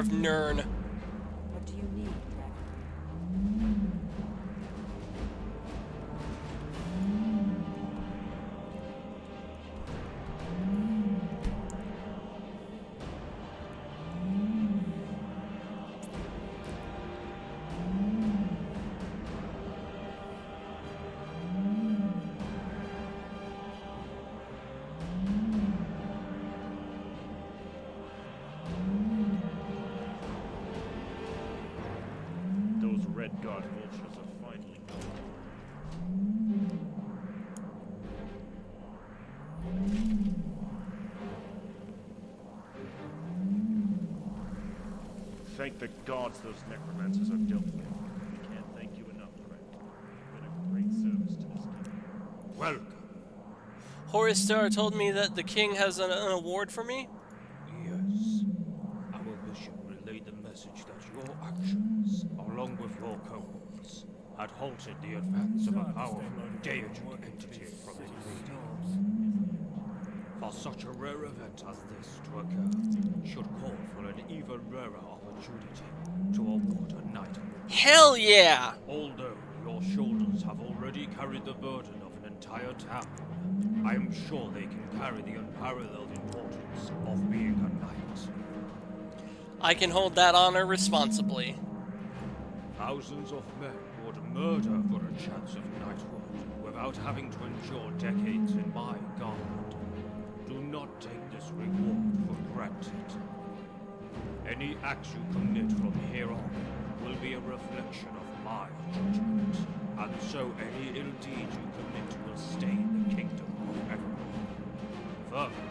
of Nirn. What do you need, Those Red Guard vultures are finally gone. Thank the gods those necromancers are dealt with. We can't thank you enough, friend. You've been a great service to this kingdom. Welcome. Horistar told me that the king has an award for me? Yes. Our bishop relayed the message that your actions, along with your cohorts, had halted the advance of a powerful deogen entity from invading. For such a rare event as this to occur, should call for an even rarer opportunity to award a knighthood. Hell yeah! Although your shoulders have already carried the burden of an entire town, I am sure they can carry the unparalleled importance of being a knight. I can hold that honor responsibly. Thousands of men would murder for a chance of knighthood without having to endure decades in my guard. Do not take this reward for granted. Any acts you commit from here on will be a reflection of my judgment, and so any ill deed you commit will stain the kingdom of everyone. Further,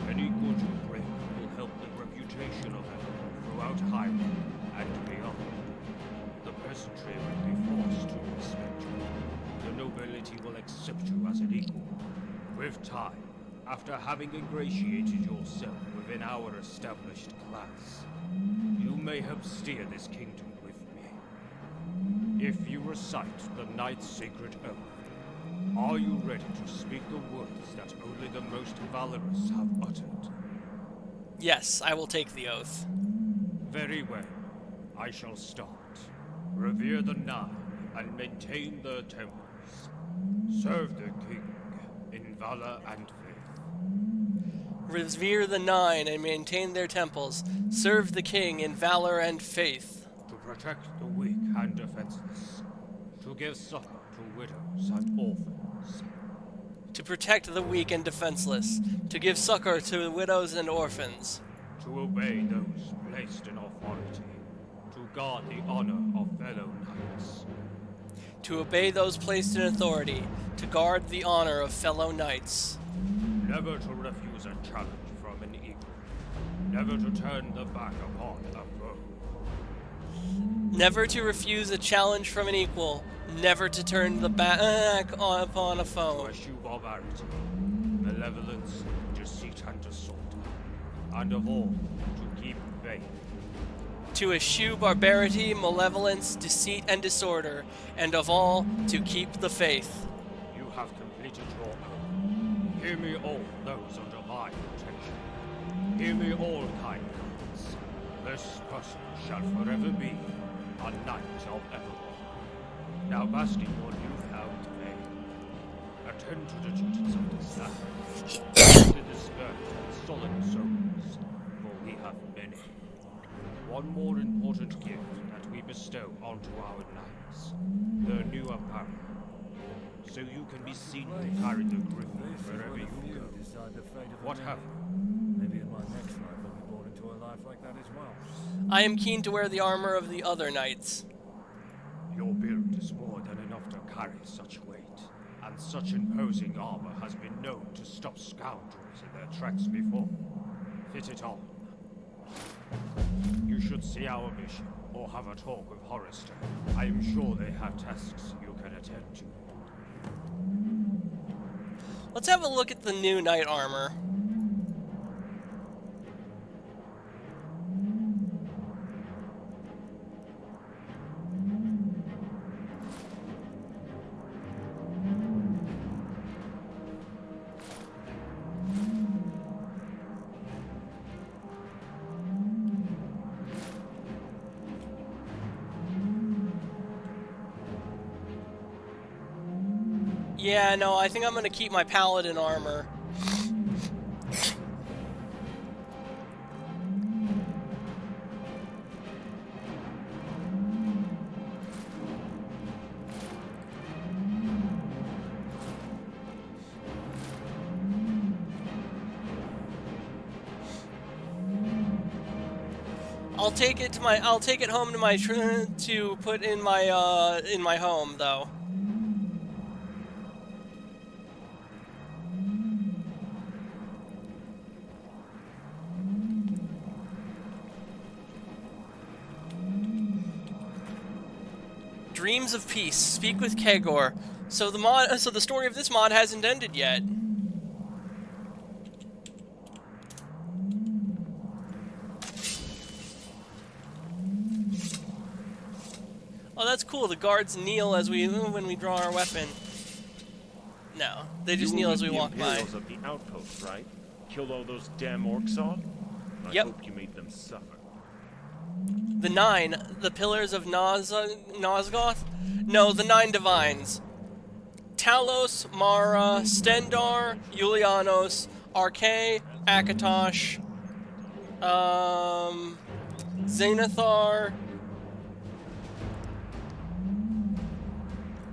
any good you bring will help the reputation of everyone throughout Hyrule and beyond. The peasantry will be forced to respect you. The nobility will accept you as an equal. With time, after having ingratiated yourself within our established class, you may help steer this kingdom with me. If you recite the Knight's Sacred Oath, are you ready to speak the words that only the most valorous have uttered? Yes, I will take the oath. Very well. I shall start. Revere the Nine and maintain their temples. Serve the king in valor and faith. Revere the Nine and maintain their temples. Serve the king in valor and faith. To protect the weak and defenseless. To give succor to widows and orphans. To protect the weak and defenseless. To give succor to widows and orphans. To obey those placed in authority. To guard the honor of fellow knights. To obey those placed in authority. To guard the honor of fellow knights. Never to refuse a challenge from an equal. Never to turn the back upon a foe. Never to refuse a challenge from an equal. Never to turn the back upon a To foe. eschew barbarity, malevolence, deceit, and disorder. And of all, to keep faith. To eschew barbarity, malevolence, deceit, and disorder. And of all, to keep the faith. You have completed your oath. Hear me all those under my protection. Hear me all, kind ones. This person shall forever be a knight of Evermore. Now basking your newfound fame, attend to the duties of this land. To the spirit and solid souls, for we have many. One more important gift that we bestow onto our knights, their new apparel. So you can be seen to carry the griffin wherever you go. What have you? Maybe in my next life I'll be born into a life like that as well. I am keen to wear the armor of the other knights. Your build is more than enough to carry such weight, and such imposing armor has been known to stop scoundrels in their tracks before. Fit it on. You should see our bishop, or have a talk with Horistar. I am sure they have tasks you can attend to. Let's have a look at the new knight armor. Yeah, no, I think I'm gonna keep my paladin armor. I'll take it home to my to put in my home though. Dreams of Peace. Speak with Kegor. So the story of this mod hasn't ended yet. Oh, that's cool. The guards kneel as when we draw our weapon. No, they just kneel as we walk by. Imperials of the outpost, right? Killed all those damn orcs all? I Yep. hope you made them suffer. The 9, the pillars of Nosgoth? No, the 9 divines. Talos, Mara, Stendar, Julianos, Arkay, Akatosh, Xanathar.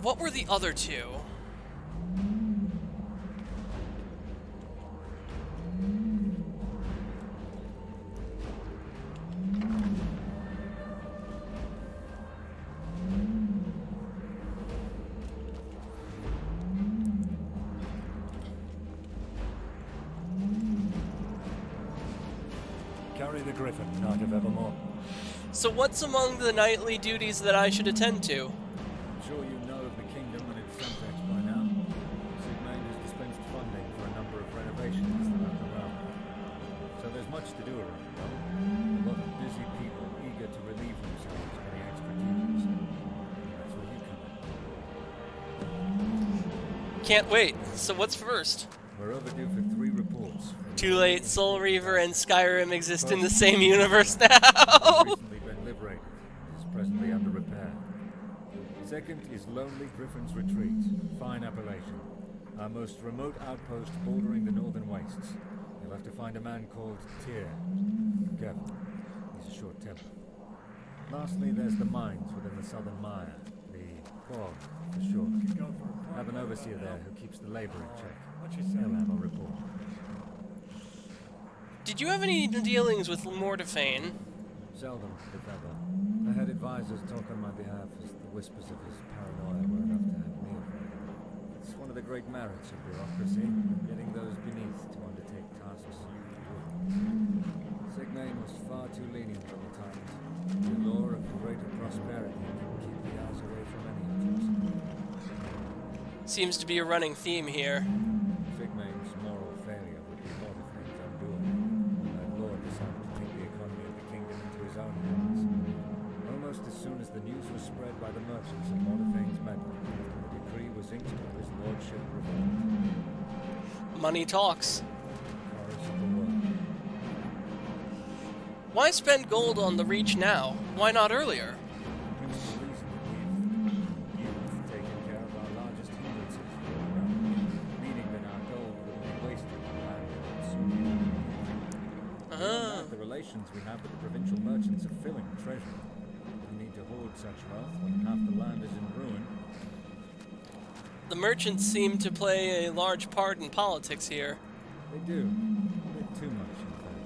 What were the other 2? Carry the Griffin, Knight of Evermore. So what's among the knightly duties that I should attend to? I'm sure you know of the kingdom and its subjects by now. Sigmund has dispensed funding for a number of renovations throughout the realm. So there's much to do around the world. A lot of busy people eager to relieve themselves of any extra duties. That's where you come in. Can't wait. So what's first? We're overdue for 3 reports. Too late, Soul Reaver and Skyrim exist in the same universe now. Recently been liberated. Is presently under repair. Second is Lonely Griffin's Retreat, fine appellation. Our most remote outpost bordering the northern wastes. You'll have to find a man called Tyr. Careful, he's a short temper. Lastly, there's the mines within the southern mire, the Bog, for short. Have an overseer there who keeps the labor in check. He'll have a report. Did you have any dealings with Mordephane? Seldom, if ever. I had advisors talk on my behalf as the whispers of his paranoia were enough to have me afraid. It's one of the great merits of bureaucracy, getting those beneath to undertake tasks. Sigmund was far too lenient at the time. The allure of greater prosperity can keep the eyes away from any of us. Seems to be a running theme here. Sigmund's moral failure would be Mordephane's undoing. That lord decided to take the economy of the kingdom into his own hands. Almost as soon as the news was spread by the merchants of Mordephane's metal, the decree was inked for his lordship revolt. Money talks. Chorus of the world. Why spend gold on the Reach now? Why not earlier? Human reason we've taken care of our largest hindrances for the realm, meaning that our gold would be wasted on land soon. The relations we have with the provincial merchants are filling treasury. We need to hoard such wealth when half the land is in ruin. The merchants seem to play a large part in politics here. They do. A bit too much, in fact.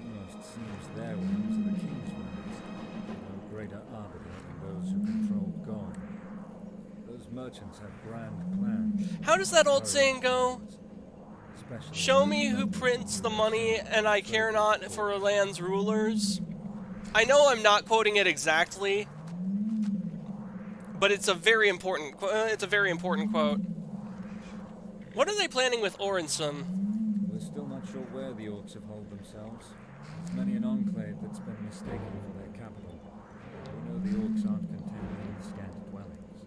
Almost seems their whims are the king's whims. No greater arbiter than those who control God. Those merchants have grand plans. How does that old saying go? Especially Show me who prints the money, and I care not for a land's rulers. I know I'm not quoting it exactly, but it's a very important. It's a very important quote. What are they planning with Orensum? We're still not sure where the orcs have holed themselves. There's many an enclave that's been mistaken for their capital. We know the orcs aren't content in scant dwellings.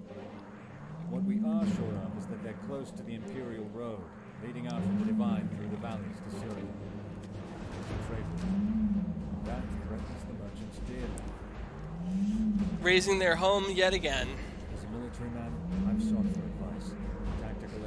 What we are sure of is that they're close to the Imperial Road, leading out from the Divine through the valleys to Syria. There's a trade route. That threatens the merchants dearly. Raising their home yet again. As a military man, I've sought for advice. Tactical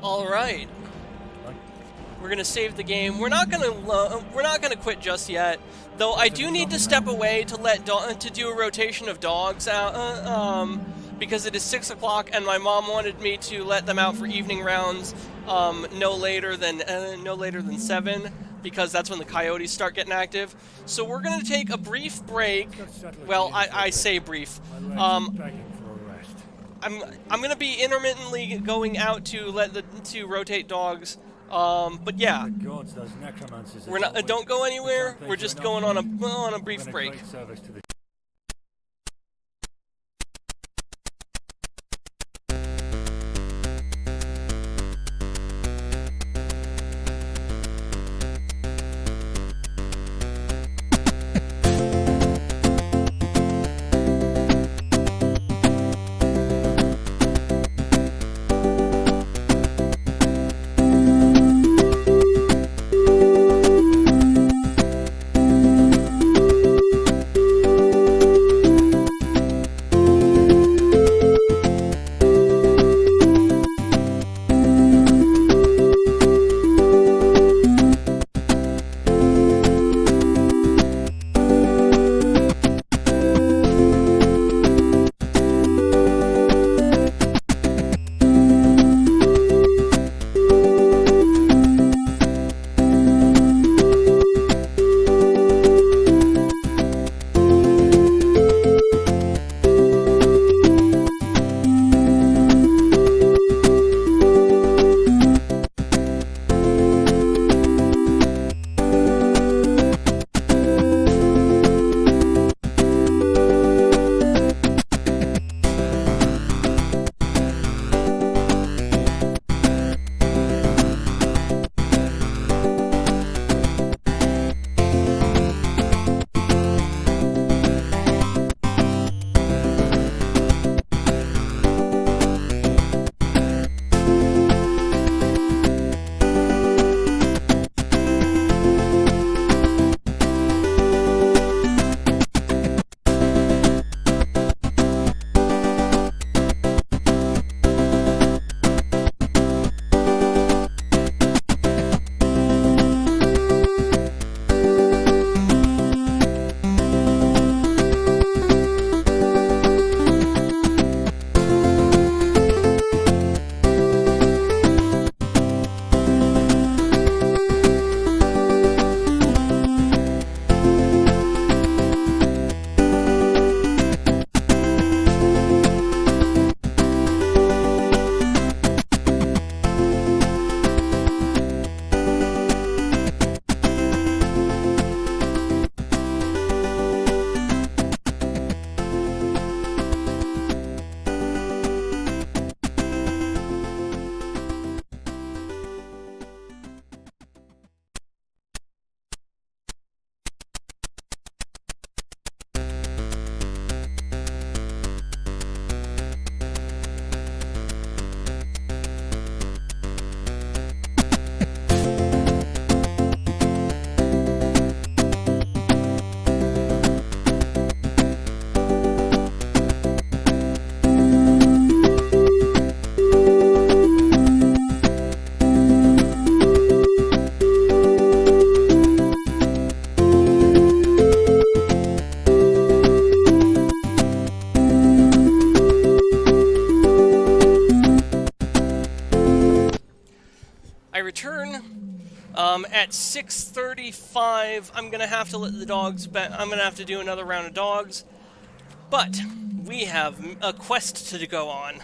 All right. We're gonna save the game. We're not gonna quit just yet, though. I do need to step away to let to do a rotation of dogs out, because it is 6 o'clock, and my mom wanted me to let them out for evening rounds, no later than 7, because that's when the coyotes start getting active. So we're gonna take a brief break. Well, I say brief. I'm gonna be intermittently going out to rotate dogs. But yeah, we're not. Don't go anywhere. We're just going on a brief break. At 6:35, I'm gonna have to let the dogs I'm gonna have to do another round of dogs, but we have a quest to go on.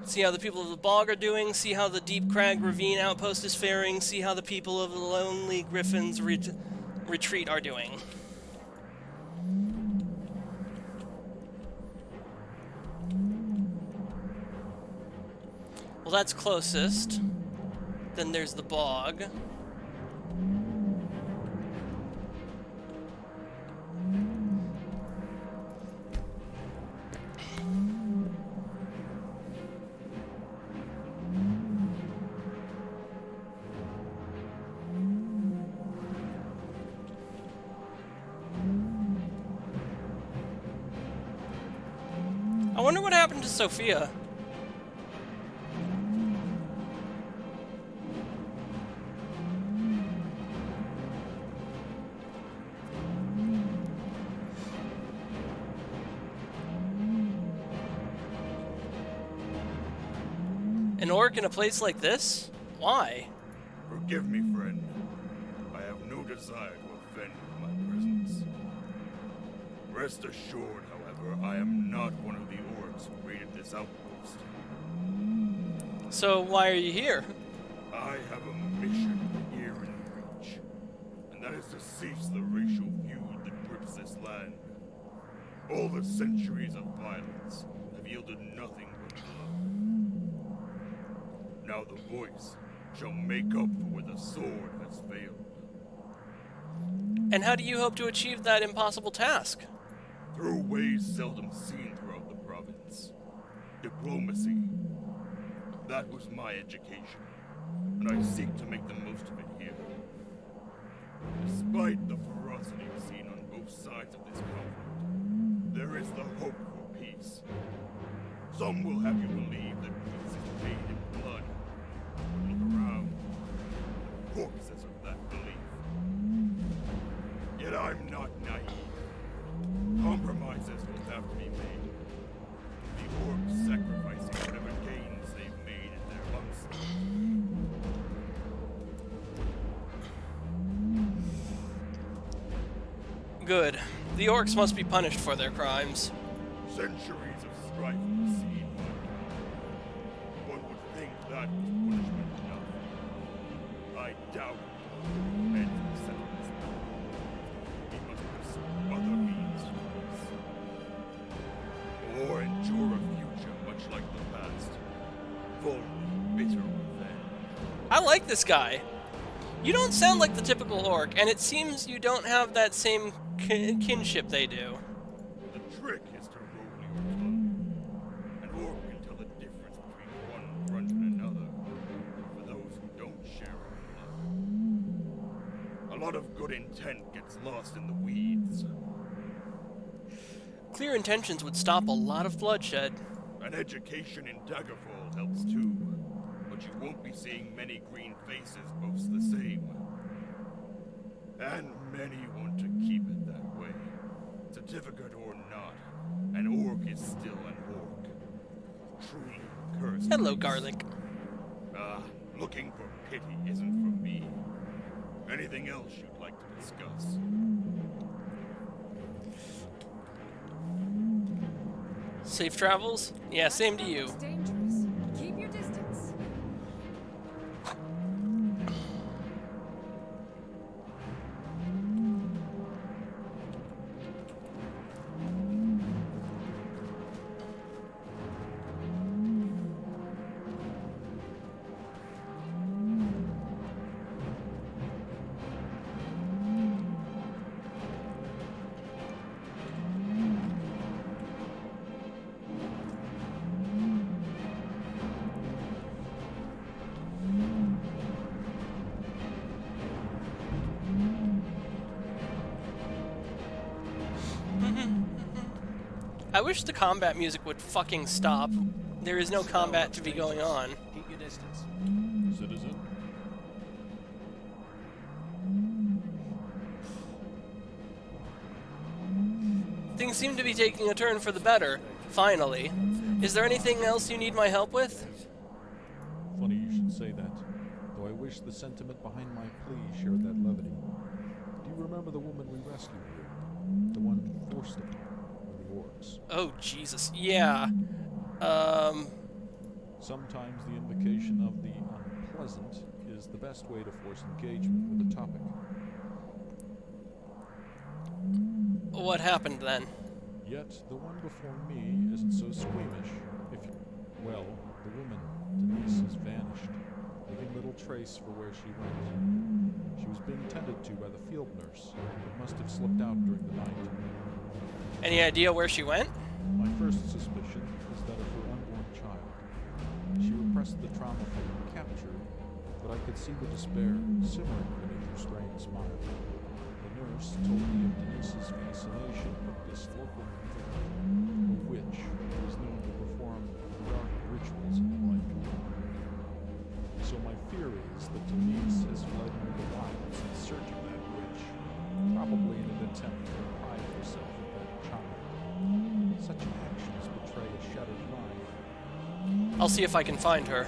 See how the people of the bog are doing, see how the Deep Crag Ravine outpost is faring, see how the people of the Lonely Griffin's retreat are doing. Well, that's closest. Then there's the bog. I wonder what happened to Sophia. An orc in a place like this? Why? Forgive me, friend. I have no desire to offend with my presence. Rest assured, however, I am not one of the orcs who raided this outpost. So why are you here? I have a mission here in Reach, and that is to cease the racial feud that grips this land. All the centuries of violence have yielded nothing but blood. Now the voice shall make up for where the sword has failed. And how do you hope to achieve that impossible task? Through ways seldom seen throughout the province. Diplomacy. That was my education, and I seek to make the most of it here. Despite the ferocity seen on both sides of this conflict, there is the hope for peace. Some will have you believe that peace is made in blood. But look around. Corpses of that belief. Yet I'm not naive. Compromises will have to be made. The orcs sacrificing whatever gains they've made in their onslaught. Good. The orcs must be punished for their crimes. Centuries of strife precede one would think that was punishment enough. I doubt men who settle this matter. He must pursue other means to this. Or endure a future much like the past, full of bitter revenge. I like this guy. You don't sound like the typical orc, and it seems you don't have that same kinship they do. The trick is to roll your tongue. An orc can tell the difference between one grunt and another, for those who don't share our blood. A lot of good intent gets lost in the weeds. Clear intentions would stop a lot of bloodshed. An education in Daggerfall helps too, but you won't be seeing many green faces boast the same. And many want to keep it that way. Certificate or not, an orc is still an orc. Truly cursed. Hello, race. Garlic. Looking for pity isn't for me. Anything else you'd like to discuss? Safe travels? Yeah, same to you. It's dangerous. Keep your distance. I wish the combat music would fucking stop. There is no combat to be going on. Keep your distance. Citizen? Things seem to be taking a turn for the better, finally. Is there anything else you need my help with? Funny you should say that, though I wish the sentiment behind my plea shared that levity. Do you remember the woman we rescued here? The one forced upon the orcs? Oh, Jesus. Yeah. Sometimes the invocation of the unpleasant is the best way to force engagement with a topic. What happened then? Yet the one before me isn't so squeamish. Well, the woman, Denise, has vanished, leaving little trace for where she went. She was being tended to by the field nurse, but must have slipped out during the night. Any idea where she went? My first suspicion is that of her unborn child. She repressed the trauma from her capture, but I could see the despair simmering beneath her strained smile. The nurse told me of Denise's fascination with this local a witch who is known to perform dark rituals and the like. So my fear is that Denise has fled into the wilds in search of that witch, probably in an attempt to deprive herself of that child. Such actions betray a shattered mind. I'll see if I can find her.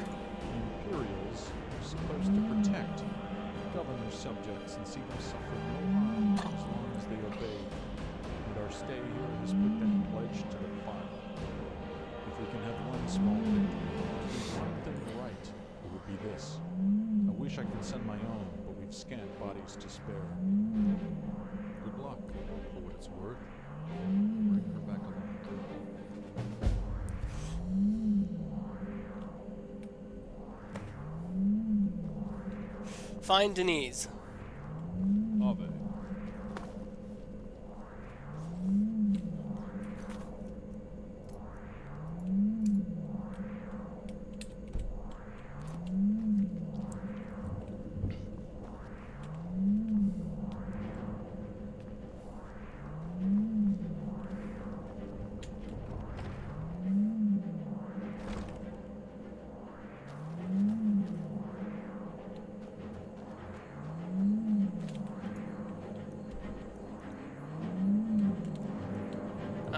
subjects and see them suffer no harm as long as they obey. And our stay here has put them pledged to the fire. If we can have one small victory, do one thing right, it would be this. I wish I could send my own, but we've scant bodies to spare. Good luck, for what it's worth. Bring her back along. Find Denise. Ave.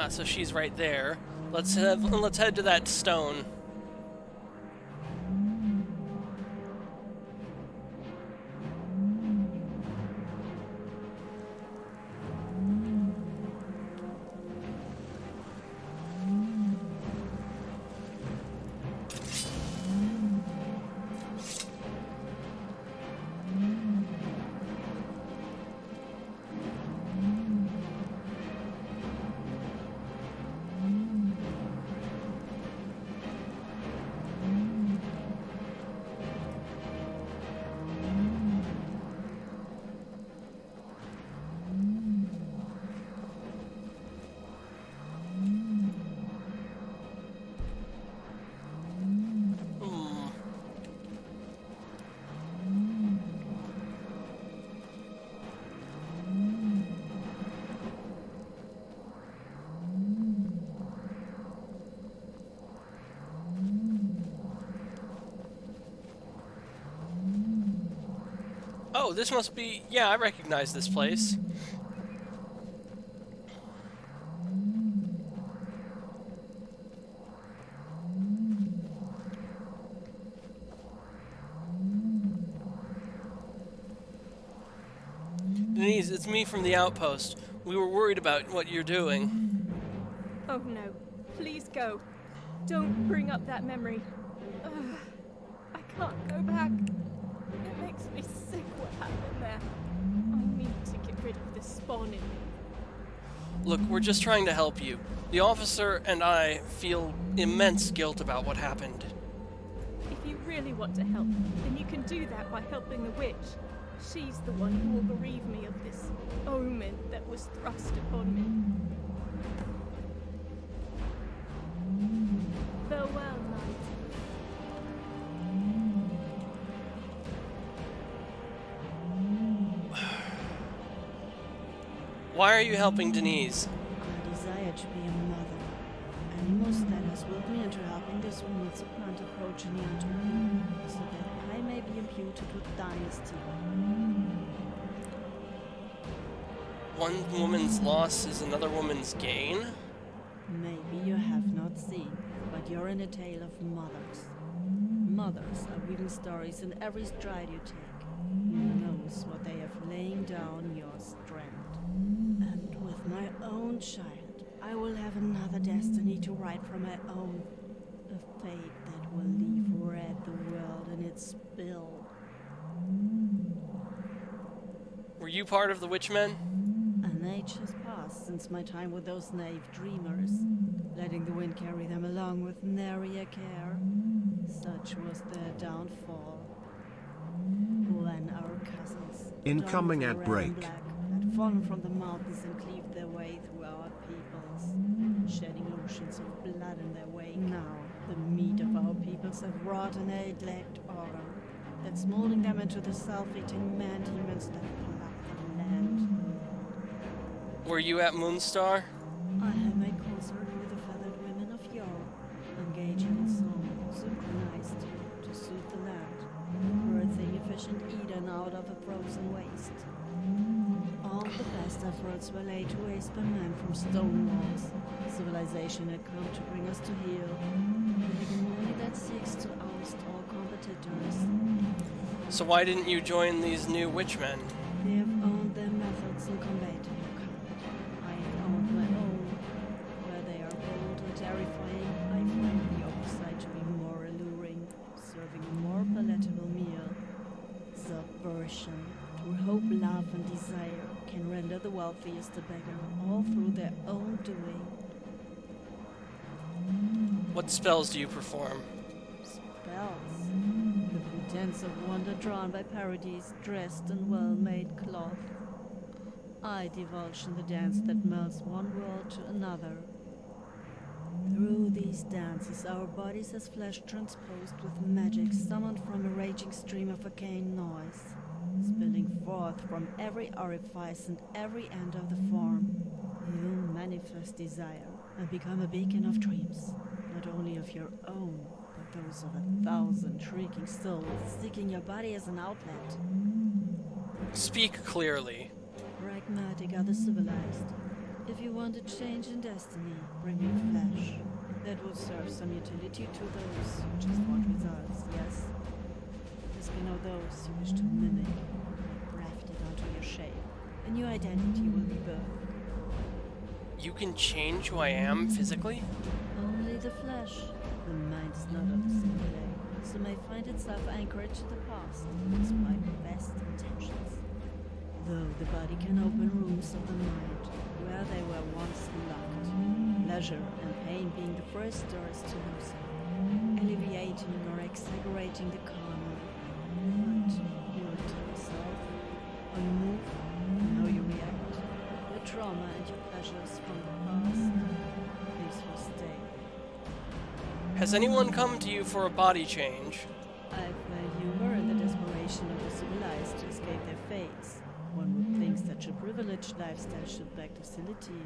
So she's right there. Let's head to that stone. Oh, this must be... Yeah, I recognize this place. Denise, it's me from the outpost. We were worried about what you're doing. Oh no. Please go. Don't bring up that memory. Ugh. I can't go back. It makes me sick what happened there. I need to get rid of this spawn in me. Look, we're just trying to help you. The officer and I feel immense guilt about what happened. If you really want to help, then you can do that by helping the witch. She's the one who will bereave me of this omen that was thrust upon me. Farewell, knight. Why are you helping Denise? I desire to be a mother, and Mustad has willed me into helping this woman supplant a progeny unto me, so that I may be imputed with dynasty. One woman's loss is another woman's gain? Maybe you have not seen, but you're in a tale of mothers. Mothers are weaving stories in every stride you take. Who knows what they have laying down your strand. And with my own child, I will have another destiny to write from my own. A fate that will leave red the world in its spill. Were you part of the Witchmen? An age has passed since my time with those naive dreamers, letting the wind carry them along with nary a care. Such was their downfall. When our cousins, Incoming donned at red break. and black, had fallen from the mountains and cleaved their way through our peoples, shedding oceans of blood in their wake. Now, the meat of our peoples have wrought an age-lagged order that's molding them into the self-eating man-demons that plague the land. Were you at Moonstar? I have made concert with the feathered women of yore, engaging in song, synchronized to suit the land, birthing efficient Eden out of a frozen waste. All the best efforts were laid to waste by men from stone walls. Civilization had come to bring us to heel, a hegemony that seeks to oust all competitors. So why didn't you join these new Witchmen? They have owned their methods in combating your kind. I have owned my own. Where they are bold or terrifying, I find the opposite to be more alluring, serving a more palatable meal. Subversion, through hope, love, and desire, can render the wealthiest a beggar, all through their own doing. What spells do you perform? Spells. The pretense of wonder drawn by parodies, dressed in well-made cloth. I divulge in the dance that melts one world to another. Through these dances, our bodies as flesh transposed with magic summoned from a raging stream of arcane noise, spilling forth from every orifice and every end of the form. You manifest desire and become a beacon of dreams, not only of your own, but those of 1,000 shrieking souls seeking your body as an outlet. Speak clearly. Pragmatic are the civilized. If you want a change in destiny, bring me flesh. That will serve some utility to those who just want results, yes? Risking all those you wish to mimic, grafted onto your shape. A new identity will be birthed. You can change who I am physically? Only the flesh. The mind is not of the same clay, so may find itself anchored to the past, despite the best intentions. Though the body can open rooms of the mind, where they were once locked, pleasure and pain being the first doors to loosen, alleviating or exaggerating the carnal. But you return yourself, on the move, how you react, your trauma and your pleasures from the past, these will stay. Has anyone come to you for a body change? I find humor in the desperation of the civilized to escape their fates. One would think such a privileged lifestyle should beg docility,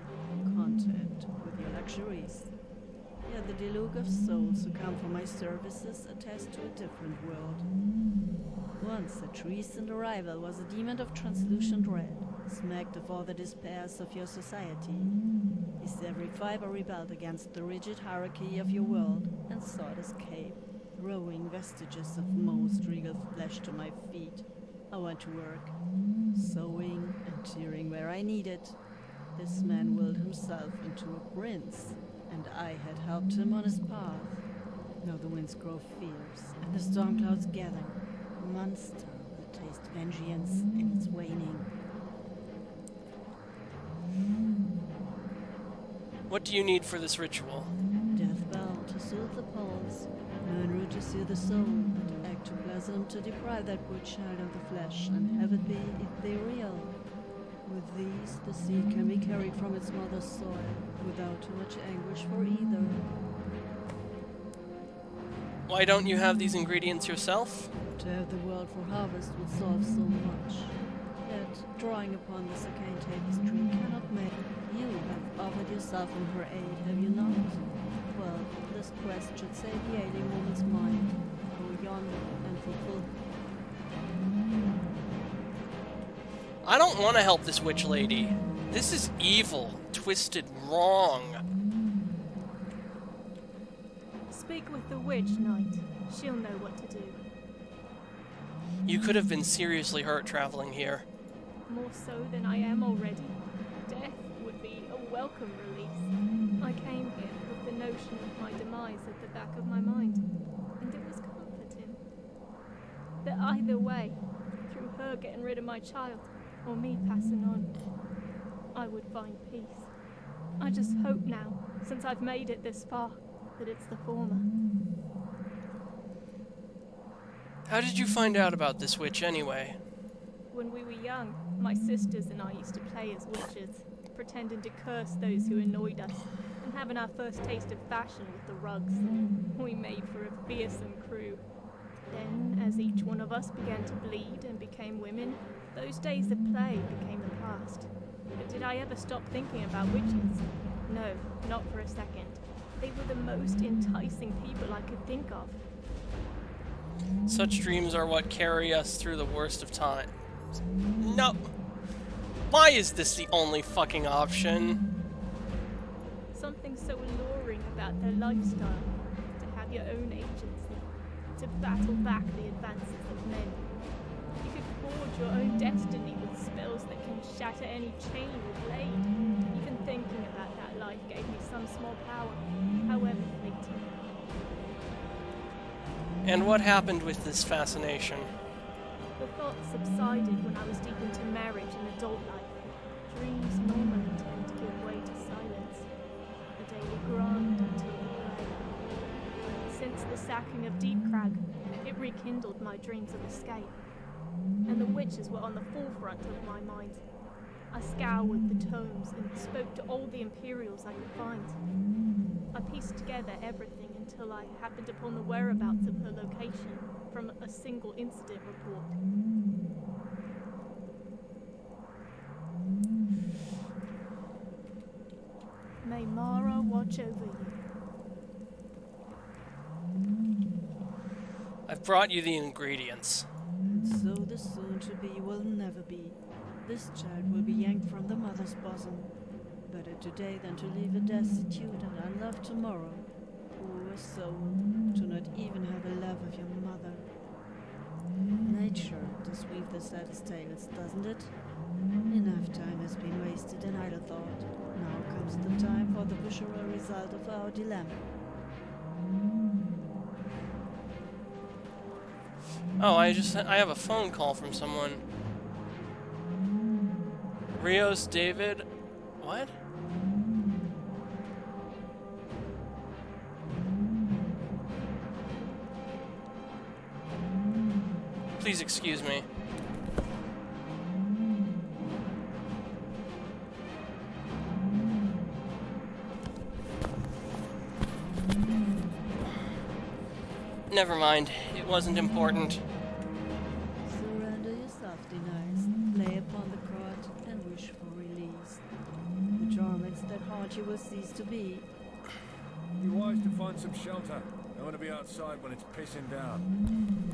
content with your luxuries. Yet the deluge of souls who come for my services attest to a different world. Once such recent arrival was a demon of translucent red, smacked of all the despairs of your society. His every fiber rebelled against the rigid hierarchy of your world and sought escape, throwing vestiges of most regal flesh to my feet. I went to work, sewing and tearing where I needed. This man willed himself into a prince, and I had helped him on his path. Now the winds grow fierce, and the storm clouds gather. A monster will taste vengeance in its waning. What do you need for this ritual? Death bell to soothe the pulse, moon root to soothe the soul, and ectoplasm to deprive that poor child of the flesh and have it be ethereal. With these, the seed can be carried from its mother's soil without too much anguish for either. Why don't you have these ingredients yourself? To have the world for harvest would solve so much. Yet, drawing upon this arcane tapestry cannot make. You have offered yourself in her aid, have you not? Well, this quest should save the alien woman's mind. Go yonder and fulfill. I don't want to help this witch lady. This is evil, twisted wrong. Speak with the witch, Knight. She'll know what to do. You could have been seriously hurt traveling here. More so than I am already. Death would be a welcome release. I came here with the notion of my demise at the back of my mind, and it was comforting. That either way, through her getting rid of my child, or me passing on, I would find peace. I just hope now, since I've made it this far, that it's the former. How did you find out about this witch anyway? When we were young, my sisters and I used to play as witches, pretending to curse those who annoyed us, and having our first taste of fashion with the rugs. We made for a fearsome crew. Then, as each one of us began to bleed and became women, those days of play became the past. But did I ever stop thinking about witches? No, not for a second. They were the most enticing people I could think of. Such dreams are what carry us through the worst of times. No. Why is this the only fucking option? Something so alluring about their lifestyle. To have your own agency. To battle back the advances of men. You could forge your own destiny with spells that can shatter any chain or blade. Even thinking about that life gave me some small power, however fleeting. And what happened with this fascination? The thoughts subsided when I was deep into marriage and adult life. Dreams normally tend to give way to silence, a daily grind until the grave. Since the sacking of Deep Crag, it rekindled my dreams of escape, and the witches were on the forefront of my mind. I scoured the tomes and spoke to all the Imperials I could find. I pieced together everything until I happened upon the whereabouts of her location from a single incident report. May Mara watch over you. I've brought you the ingredients. And so the soon-to-be will never be. This child will be yanked from the mother's bosom. Better today than to leave it destitute and unloved tomorrow. Poor soul, to not even have a love of your mother. Nature does weave the saddest tales, doesn't it? Enough time has been wasted in idle thought. Now comes the time for the visceral result of our dilemma. Oh, I have a phone call from someone. Rios David. What? Please excuse me. Never mind. It wasn't important. Surrender yourself, denies. Lay upon the cot and wish for release. The torments that haunt you will cease to be. Be wise to find some shelter. I want to be outside when it's pissing down.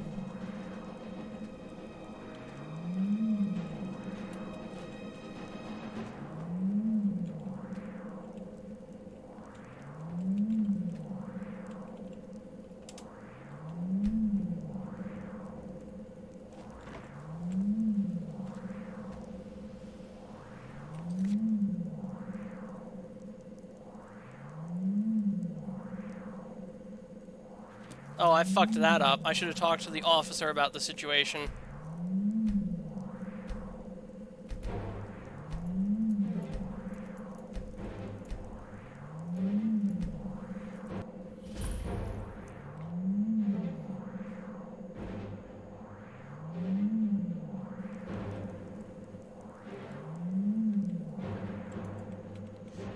Oh, I fucked that up. I should have talked to the officer about the situation.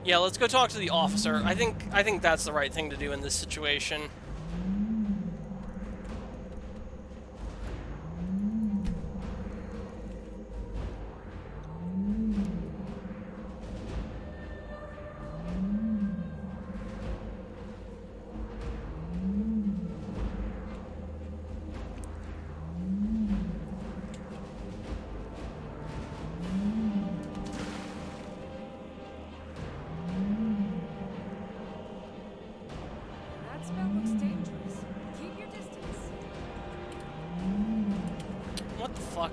Yeah, let's go talk to the officer. I think that's the right thing to do in this situation. That spell looks dangerous. Keep your distance. What the fuck?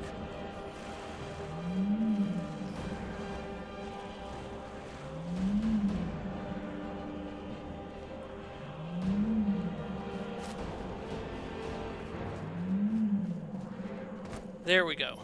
There we go.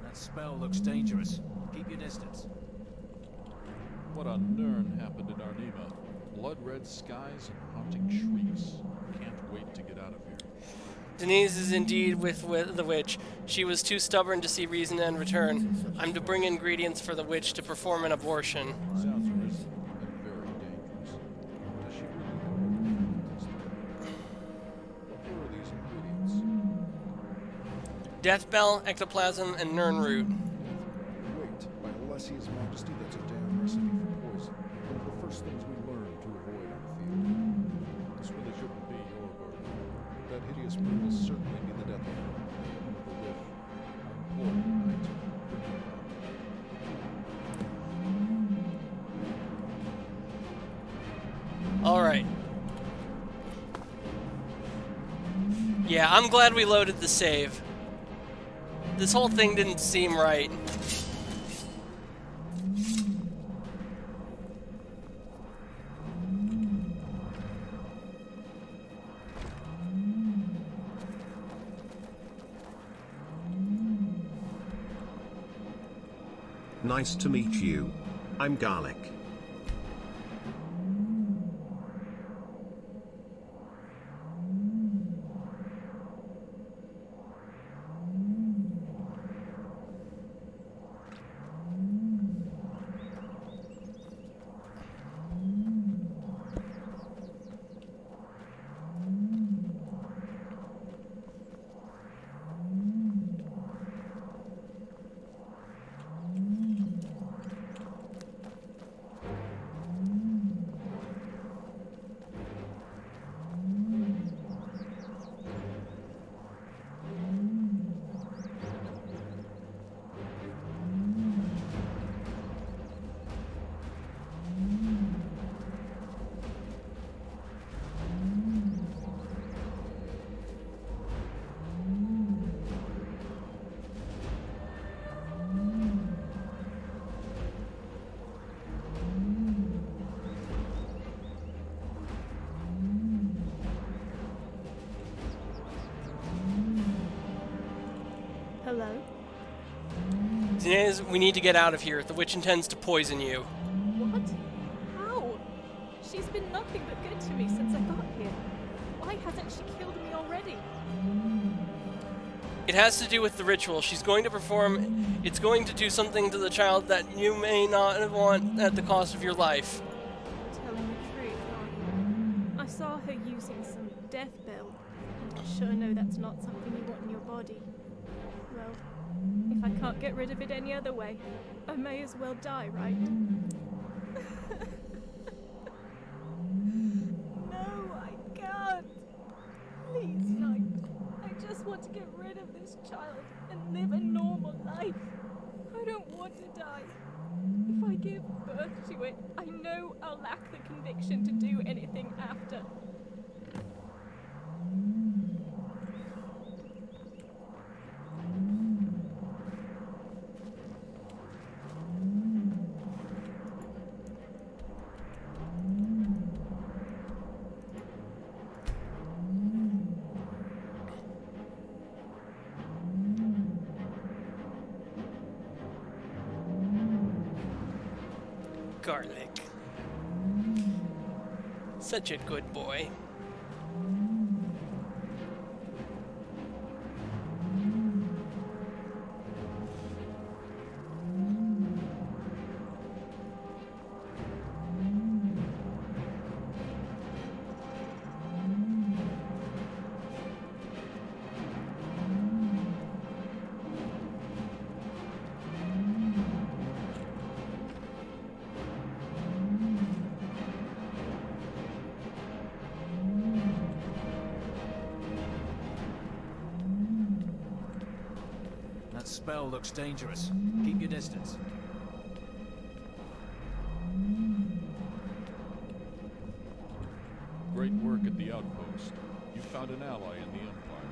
That spell looks dangerous. Keep your distance. What on Nirn happened in Arnima? Blood-red skies and haunting shrieks. Can't wait to get out of here. Denise is indeed with the witch. She was too stubborn to see reason and return. I'm to bring ingredients for the witch to perform an abortion. Sounds risky and very dangerous. Does she really know what were these ingredients? Death Bell, Ectoplasm, and Nirn Root. Wait, by Alessia's Yeah, I'm glad we loaded the save. This whole thing didn't seem right. Nice to meet you. I'm Garlic. Hello? Inez, we need to get out of here. The witch intends to poison you. What? How? She's been nothing but good to me since I got here. Why hasn't she killed me already? It has to do with the ritual she's going to perform. It's going to do something to the child that you may not want at the cost of your life. Telling the truth, aren't you? I saw her using some death bell. I sure know that's not something you want in your body. Well, if I can't get rid of it any other way, I may as well die, right? No, I can't. Please, no. I just want to get rid of this child and live a normal life. I don't want to die. If I give birth to it, I know I'll lack the conviction to do anything after. Garlic. Such a good boy. That spell looks dangerous. Keep your distance. Great work at the outpost. You found an ally in the Empire.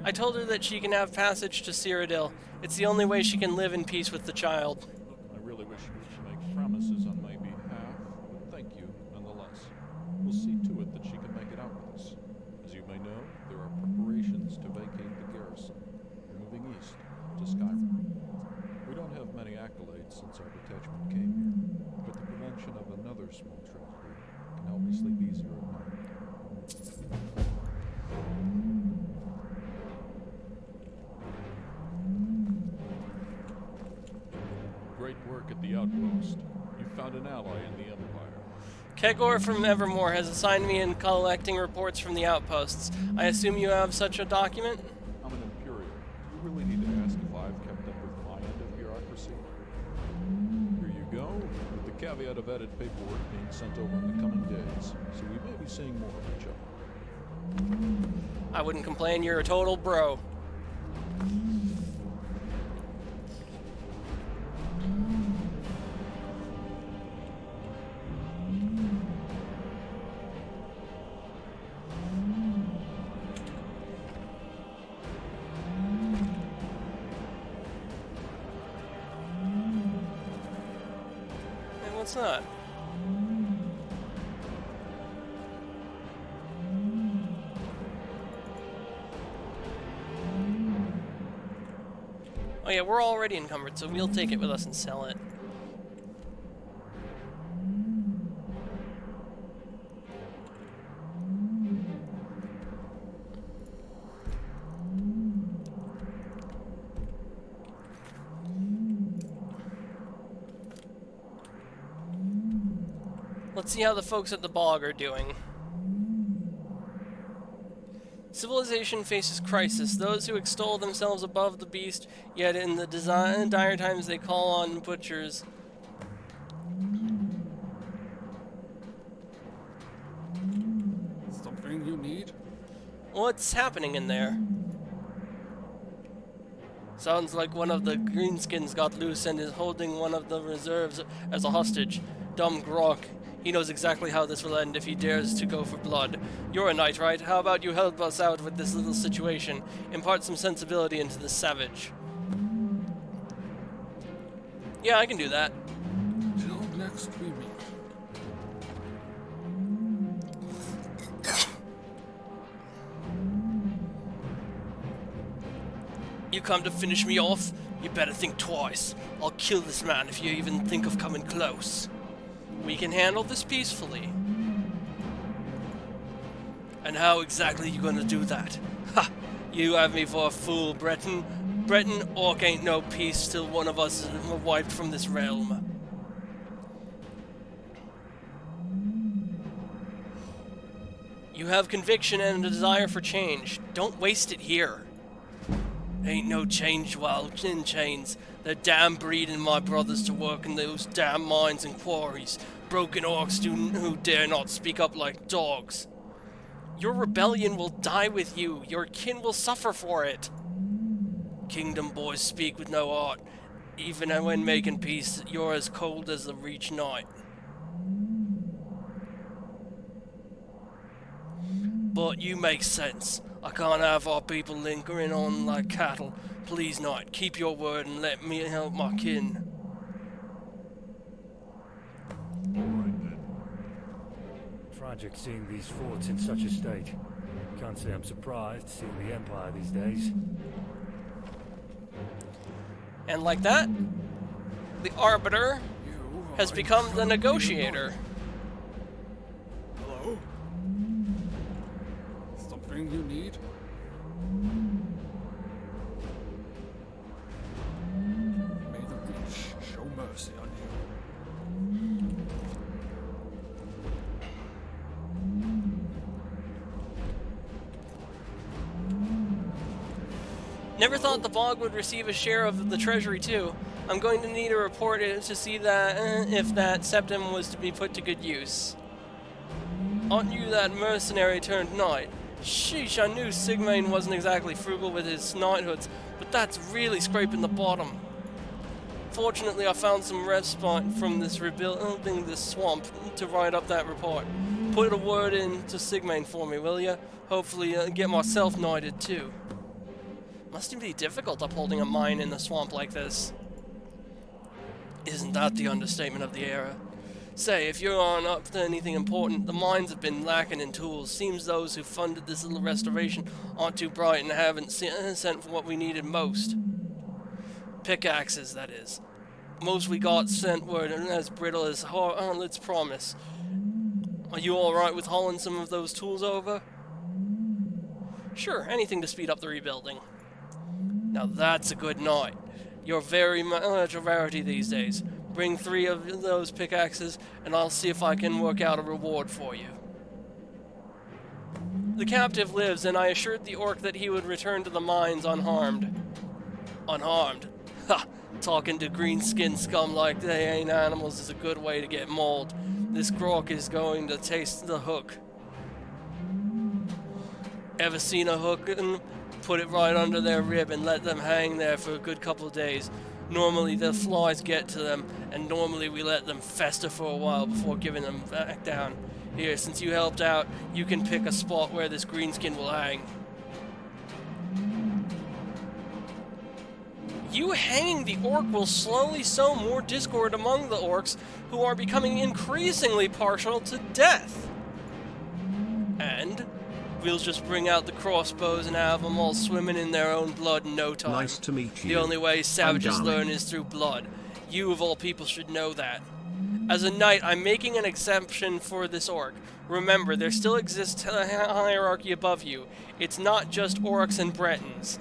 I told her that she can have passage to Cyrodiil. It's the only way she can live in peace with the child. I really wish you could make promises on my behalf, but thank you nonetheless. We'll see to it that she can make it out with us. As you may know, there are preparations to vacate the garrison. We're moving east, to Skyrim. We don't have many accolades since our detachment came here, but the prevention of another small tragedy can help me sleep easier at night. Great work at the outpost. You found an ally in the Empire. Kegor from Evermore has assigned me in collecting reports from the outposts. I assume you have such a document? I'm an Imperial. Do you really need to ask if I've kept up with my end of bureaucracy? Here you go, with the caveat of added paperwork being sent over in the coming days, so we may be seeing more of each other. I wouldn't complain, you're a total bro. What's that? Oh yeah, we're already encumbered, so we'll take it with us and sell it. Let's see how the folks at the bog are doing. Civilization faces crisis. Those who extol themselves above the beast, yet in the dire times they call on butchers. Something you need? What's happening in there? Sounds like one of the greenskins got loose and is holding one of the reserves as a hostage. Dumb Grok. He knows exactly how this will end if he dares to go for blood. You're a knight, right? How about you help us out with this little situation? Impart some sensibility into this savage. Yeah, I can do that. Till next we meet. You come to finish me off? You better think twice. I'll kill this man if you even think of coming close. We can handle this peacefully. And how exactly you gonna do that? Ha! You have me for a fool, Breton. Breton, orc ain't no peace till one of us is wiped from this realm. You have conviction and a desire for change. Don't waste it here. Ain't no change while in chains. They're damn breeding my brothers to work in those damn mines and quarries. Broken orcs who dare not speak up like dogs. Your rebellion will die with you. Your kin will suffer for it. Kingdom boys speak with no art. Even when making peace, you're as cold as the Reach Knight. But you make sense. I can't have our people lingering on like cattle. Please, Knight, keep your word and let me help my kin. Tragic seeing these forts in such a state. Can't say I'm surprised seeing the Empire these days. And like that, the Arbiter has become the negotiator. Hello? Something you need? May the Reach show mercy on you. Never thought the bog would receive a share of the treasury too. I'm going to need a report to see that if that septum was to be put to good use. Aren't you that mercenary turned knight? Sheesh, I knew Sigmund wasn't exactly frugal with his knighthoods, but that's really scraping the bottom. Fortunately, I found some respite from this rebuilding this swamp to write up that report. Put a word in to Sigmund for me, will ya? Hopefully get myself knighted too. Must be difficult upholding a mine in the swamp like this. Isn't that the understatement of the era? Say, if you're on up to anything important, the mines have been lacking in tools. Seems those who funded this little restoration aren't too bright and haven't sent for what we needed most. Pickaxes, that is. Most we got sent were as brittle as Harlot's promise. Are you alright with hauling some of those tools over? Sure, anything to speed up the rebuilding. Now that's a good knight. You're very much a rarity these days. Bring 3 of those pickaxes, and I'll see if I can work out a reward for you. The captive lives, and I assured the orc that he would return to the mines unharmed. Unharmed? Ha! Talking to green-skinned scum like they ain't animals is a good way to get mauled. This grok is going to taste the hook. Ever seen a hook and put it right under their rib and let them hang there for a good couple of days? Normally the flies get to them, and normally we let them fester for a while before giving them back down. Here, since you helped out, you can pick a spot where this greenskin will hang. You hanging the orc will slowly sow more discord among the orcs, who are becoming increasingly partial to death. And we'll just bring out the crossbows and have them all swimming in their own blood in no time. Nice to meet you. The only way savages I'm learn Garlic. is through blood. You, of all people, should know that. As a knight, I'm making an exception for this orc. Remember, there still exists a hierarchy above you. It's not just orcs and Bretons.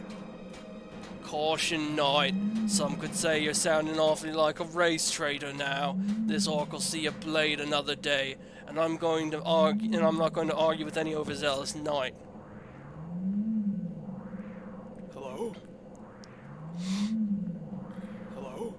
Caution, knight. Some could say you're sounding awfully like a race traitor now. This orc will see a blade another day, and I'm not going to argue with any overzealous knight. Hello? Hello?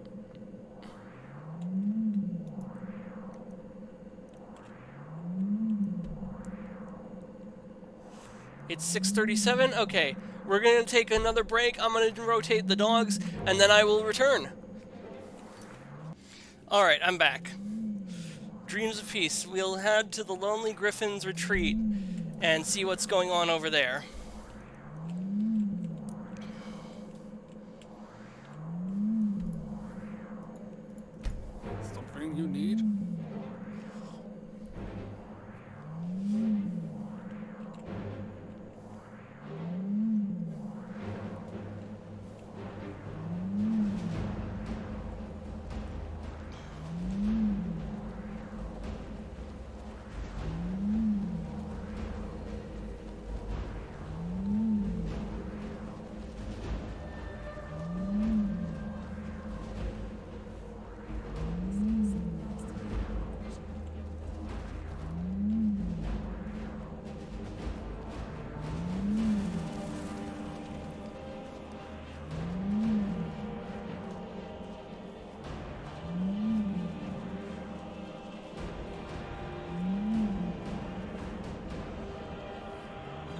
It's 6:37. Okay, we're gonna take another break. I'm gonna rotate the dogs, and then I will return. Alright, I'm back. Dreams of Peace. We'll head to the Lonely Griffin's retreat and see what's going on over there. Something you need?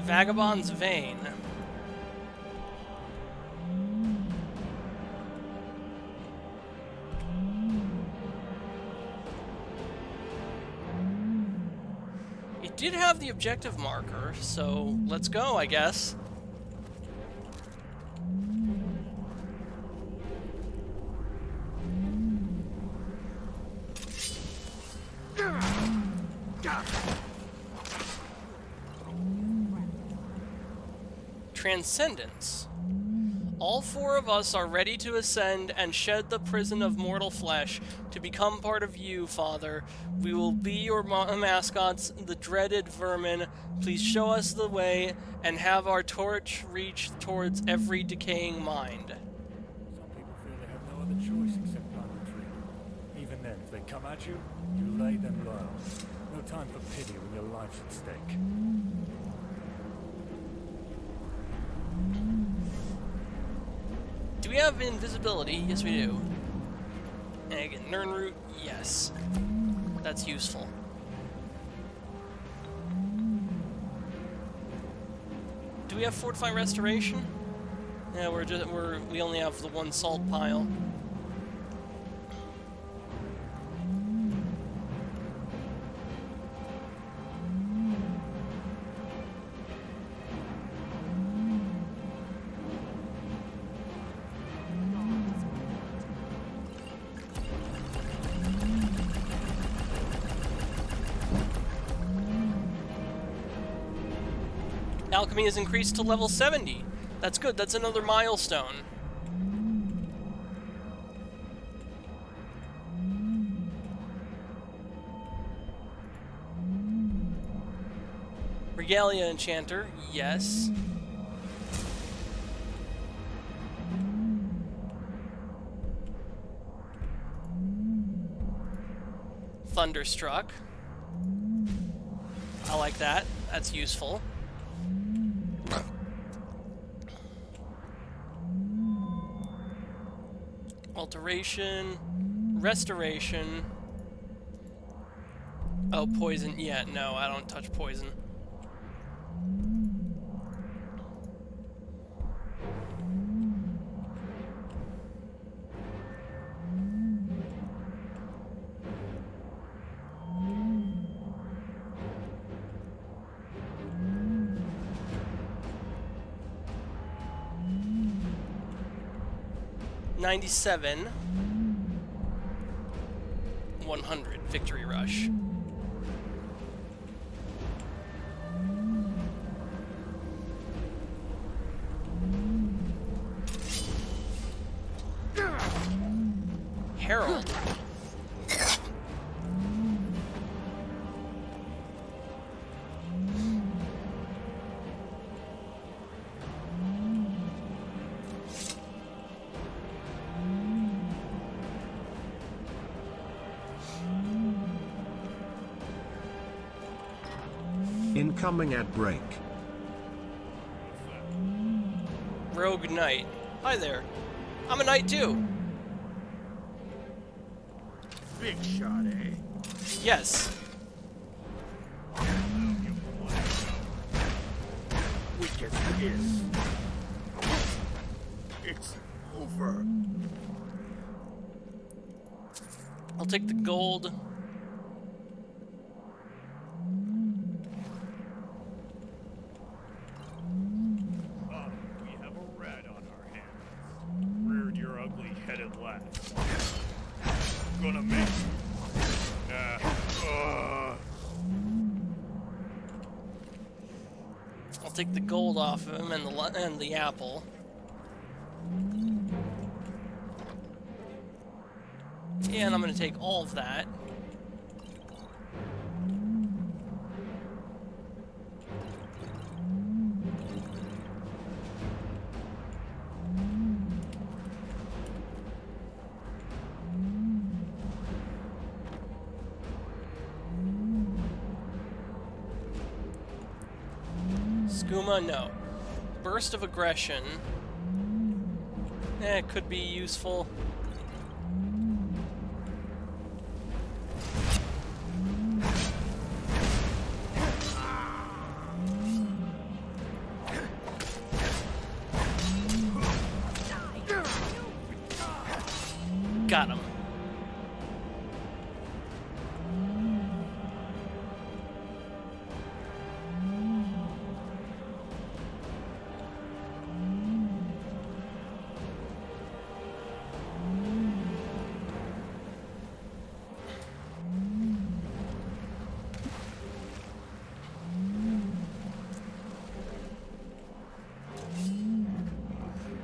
Vagabond's Vein. It did have the objective marker, so let's go, I guess. Transcendence. All four of us are ready to ascend and shed the prison of mortal flesh to become part of you, Father. We will be your mascots, the dreaded vermin. Please show us the way and have our torch reach towards every decaying mind. Some people feel they have no other choice except run retreat. Even then, if they come at you, you lay them low. No time for pity when your life's at stake. Do we have invisibility? Yes, we do. And I get Nirnroot? Yes. That's useful. Do we have Fortify Restoration? Yeah, we only have the one salt pile. Alchemy is increased to level 70. That's good, that's another milestone. Regalia Enchanter, yes. Thunderstruck. I like that, that's useful. Alteration, Restoration. Oh, Poison. Yeah, no, I don't touch Poison. 97. 100. Victory Rush. Herald. Incoming ad break. Rogue Knight. Hi there. I'm a knight too. Big shot, eh? Yes. Weak as it is. It's over. I'll take the gold. We have a rat on our hands. Reared your ugly head at last. Gonna make I'll take the gold off of him and the apple. And I'm gonna take all of that. Skooma, no. Burst of Aggression. It could be useful. Got him.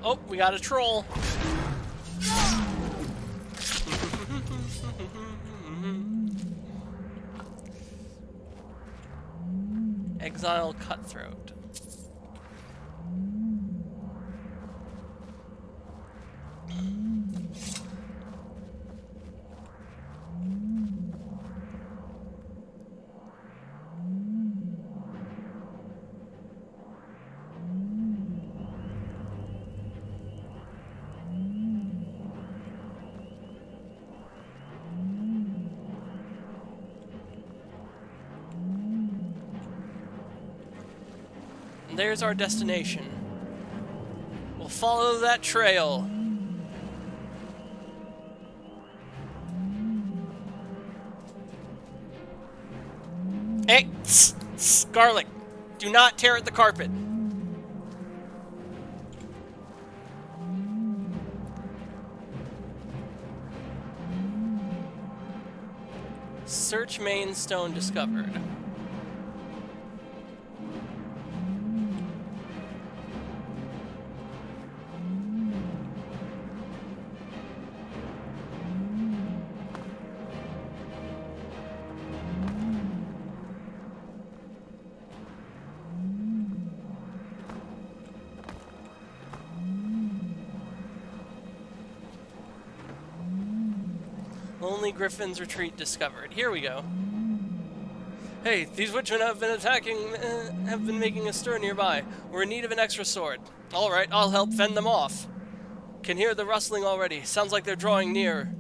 Oh, we got a troll. Exile Cutthroat. And there's our destination. We'll follow that trail. Hey, Garlic, do not tear at the carpet. Search main stone discovered. Lonely Griffin's Retreat discovered. Here we go. Hey, these witchmen have been making a stir nearby. We're in need of an extra sword. All right, I'll help fend them off. Can hear the rustling already. Sounds like they're drawing near.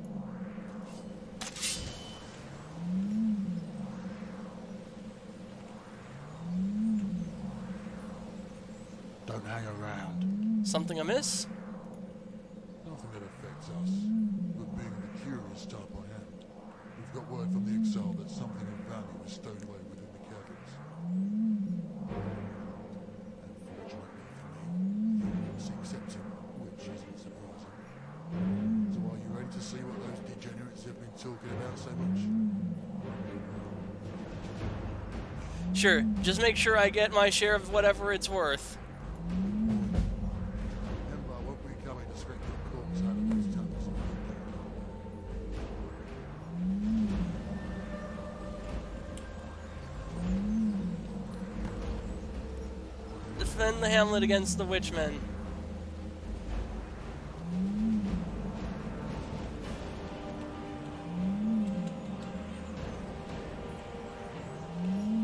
Don't hang around. Something amiss? Nothing that affects us, but being the curious type I am, we've got word from the Exile that something of value is stowed away within the caverns. Unfortunately for me, the evidence accepted, which isn't surprising. degenerates have been talking about so much? Sure, just make sure I get my share of whatever it's worth. Remember, I won't be coming to scrape your corpse out of those tunnels. Defend the hamlet against the witchmen.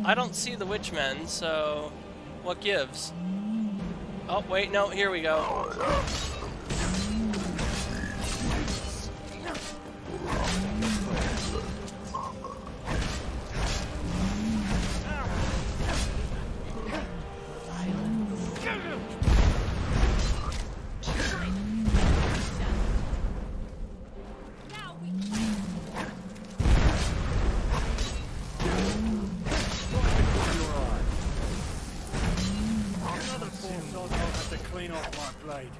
I don't see the witchmen, so what gives? Oh, wait, no, here we go. Clean off my blade.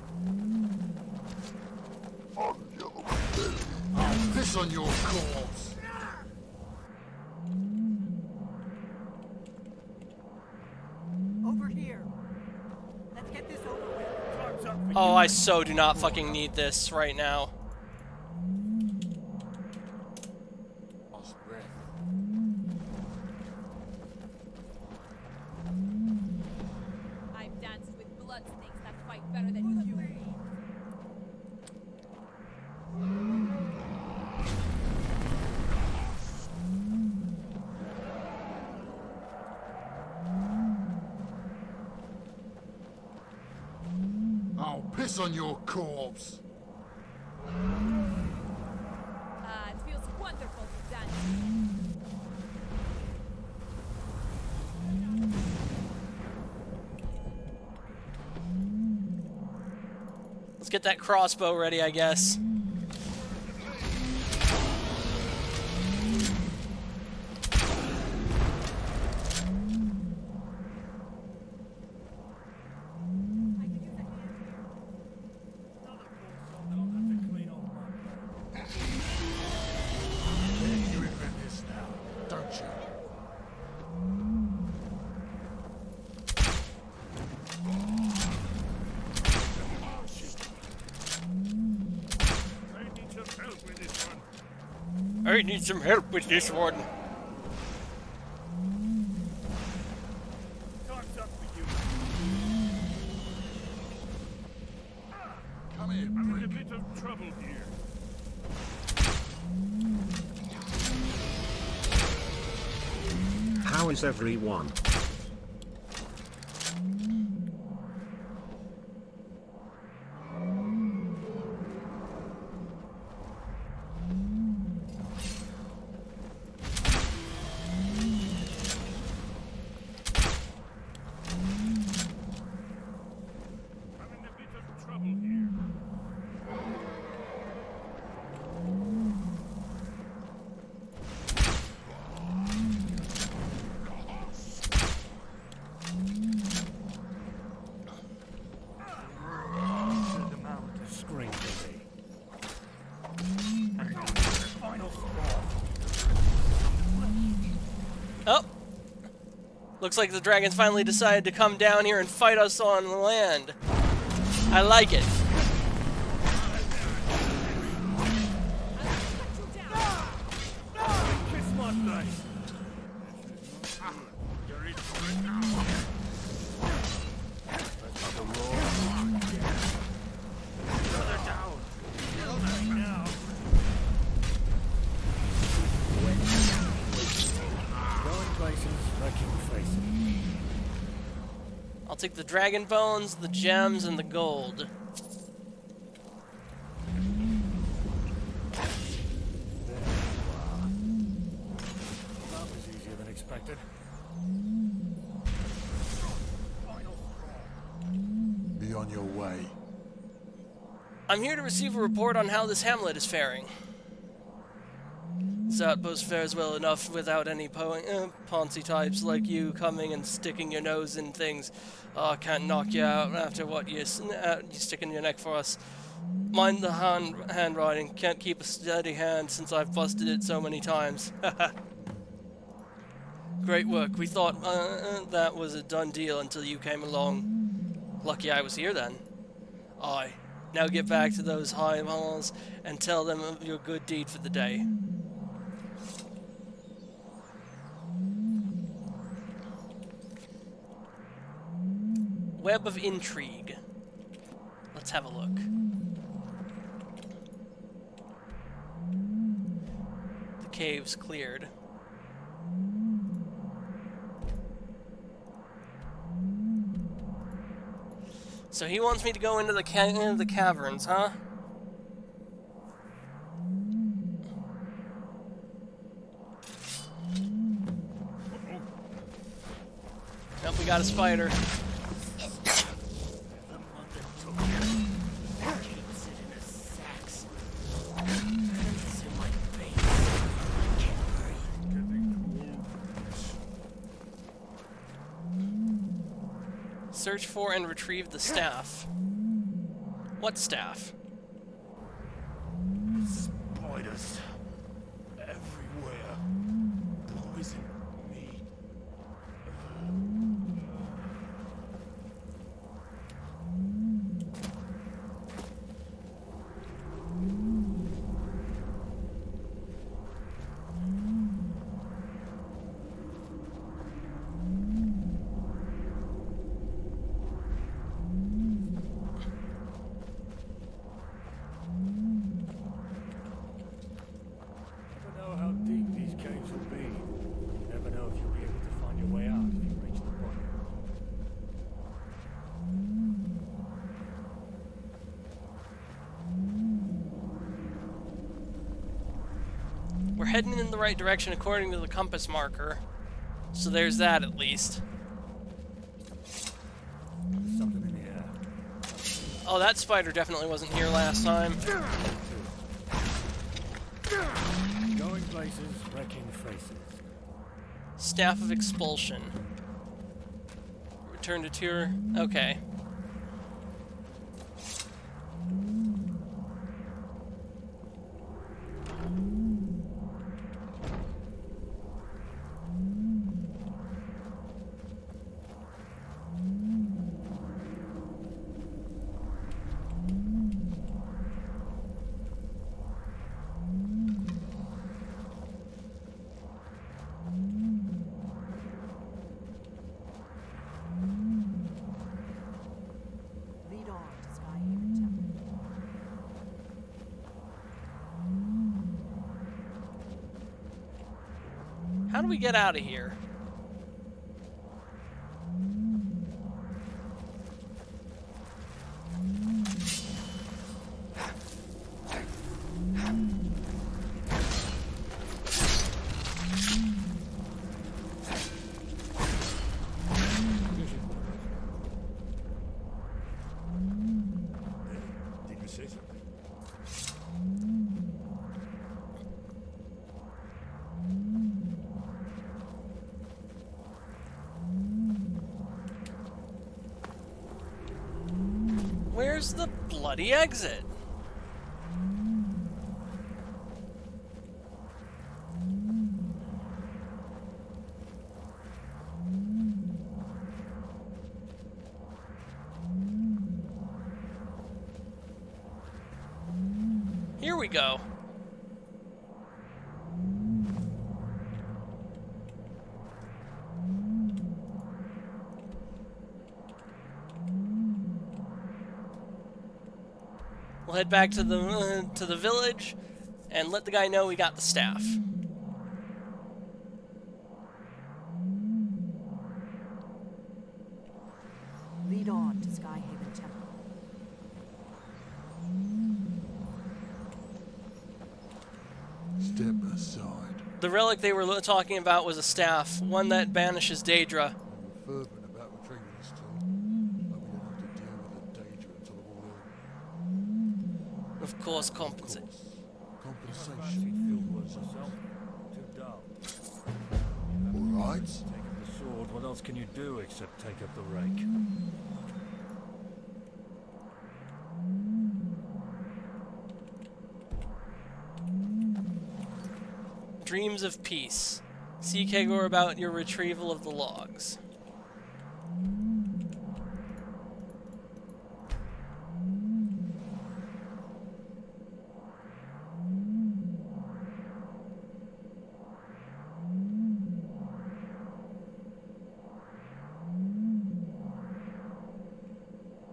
I'll piss on your corpse! Over here. Let's get this over with. Oh, I so do not fucking need this right now. I've danced with blood snakes that fight better than you. I'll piss on your corpse! It feels wonderful to dance. Let's get that crossbow ready, I guess. You regret this now, don't you? I need some help with this one. I need some help with this one. Time's up for you. Come here, I'm in a prick. bit of trouble here. How is everyone? I'm in a bit of trouble here. The mountain screamed at me. Final Oh! Looks like the dragons finally decided to come down here and fight us on the land. I like it. Kiss my blade. You're in for it now. Brother down. Kill them now. Going places, wrecking faces. I'll take the dragon bones, the gems, and the gold. That was easier than expected. Be on your way. I'm here to receive a report on how this hamlet is faring. This outpost fares well enough without any Ponzi types like you coming and sticking your nose in things. Can't knock you out after what you stick in your neck for us. Mind the handwriting. Can't keep a steady hand since I've busted it so many times. Great work. We thought that was a done deal until you came along. Lucky I was here then. Aye. Now get back to those high halls and tell them of your good deed for the day. Web of Intrigue. Let's have a look. The cave's cleared. So he wants me to go into the caverns, huh? Nope, we got a spider. Search for and retrieve the staff. What staff? Spiders. Everywhere. Poison me. We're heading in the right direction according to the compass marker. So there's that at least. There's something in the air. Oh, that spider definitely wasn't here last time. Going places, wrecking faces. Staff of Expulsion. Return to Tyr. Okay. Lead on to Skyhaven Temple. How do we get out of here? Did you say something? Where's the bloody exit? Here we go. We'll head back to the village and let the guy know we got the staff. Lead on to Skyhaven Temple. Step aside. The relic they were talking about was a staff, one that banishes Daedra. We're fervent about retrieving this tool, but we don't have to deal with the danger until we're all Of course, compensate. compensation. Too dull. All right. Taking the sword, what else can you do except take up the rake? Dreams of peace. See Kegor about your retrieval of the logs.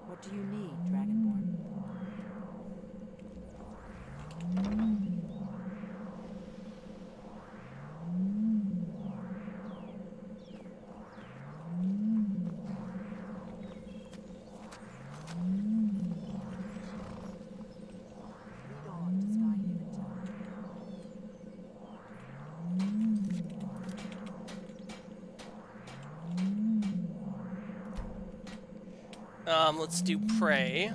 What do you need, Dragonborn? Lead on to Skyhaven Tower. Let's do pray.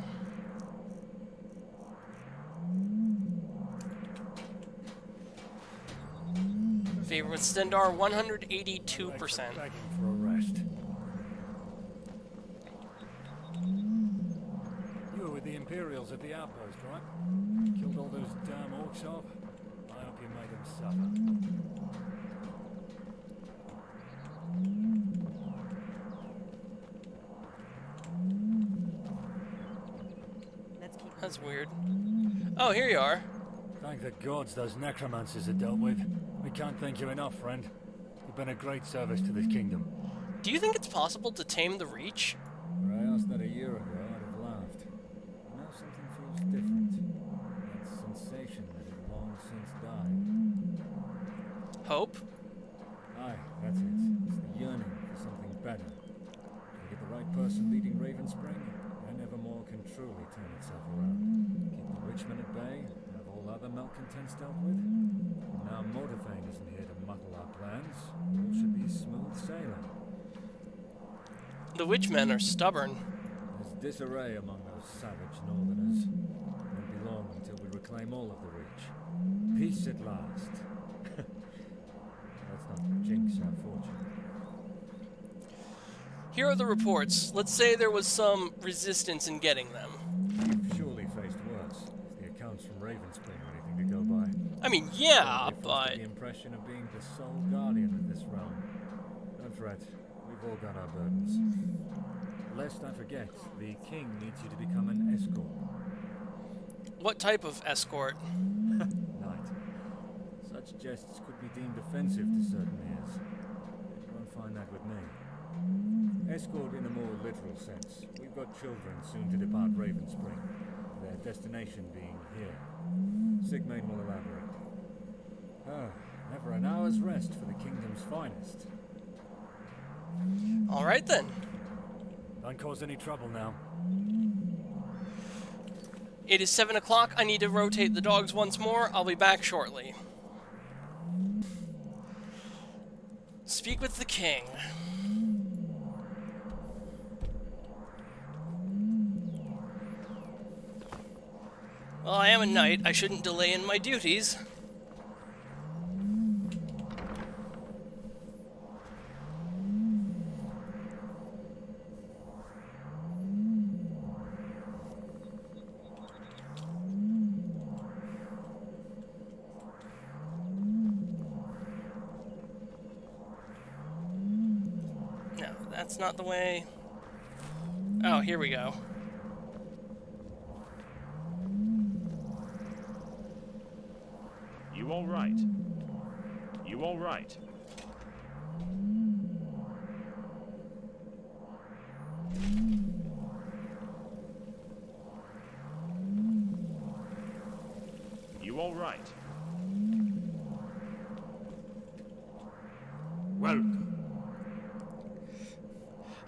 Favor with Stendarr, 182%. Begging for a rest. You were with the Imperials at the outpost, right? Killed all those damn orcs off? I hope you made them suffer. Let's keep That's weird. Oh, here you are. Thank the gods those necromancers are dealt with. We can't thank you enough, friend. You've been a great service to this kingdom. Do you think it's possible to tame the Reach? Were I asked that a year ago, I'd have laughed. Now something feels different. That sensation that had long since died. Hope? Aye, that's it. It's the yearning for something better. You get the right person leading Ravenspring, and Evermore can truly turn itself around. Keep the Witchmen at bay, have all other malcontents dealt with. And now Mortafane isn't here to muddle our plans. All should be smooth sailing. The Witchmen are stubborn. There's disarray among those savage northerners. Won't be long until we reclaim all of the Reach. Peace at last. Let's not jinx our fortune. Here are the reports. Let's say there was some resistance in getting them. You've surely faced worse. If the accounts from Ravenspring are anything to go by. I mean, yeah, They foster but... the impression of being the sole guardian of this realm. Don't fret. We've all got our burdens. Lest I forget, the king needs you to become an escort. What type of escort? Knight. Such jests could be deemed offensive to certain ears. You won't find that with me. Escort in a more literal sense. We've got children soon to depart Ravenspring, their destination being here. Sigmain will elaborate. Ah, never an hour's rest for the kingdom's finest. All right, then. Don't cause any trouble now. It is 7 o'clock. I need to rotate the dogs once more. I'll be back shortly. Speak with the king. Well, I am a knight. I shouldn't delay in my duties. No, that's not the way. Oh, here we go. You all right? You all right? You all right? Welcome.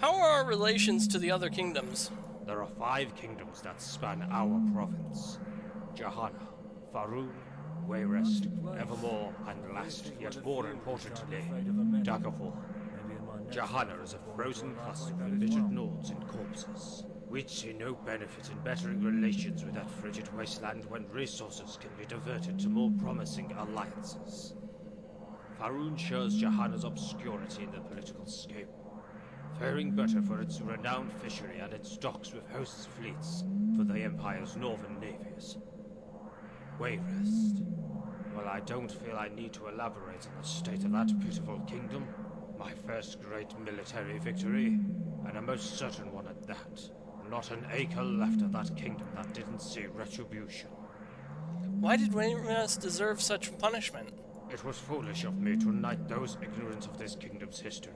How are our relations to the other kingdoms? There are 5 kingdoms that span our province. Jahanna, Faerun, Wayrest, Evermore, and last, yet more importantly, Daggerfall. Jahanna is a frozen cluster of littered nords and corpses. We'd see no benefit in bettering relations with that frigid wasteland when resources can be diverted to more promising alliances. Faerun shares Jahanna's obscurity in the political scope, faring better for its renowned fishery and its docks with hosts' fleets for the Empire's northern navies. Wayrest. Well, I don't feel I need to elaborate on the state of that pitiful kingdom. My first great military victory, and a most certain one at that. Not an acre left of that kingdom that didn't see retribution. Why did Wayrest deserve such punishment? It was foolish of me to knight those ignorant of this kingdom's history.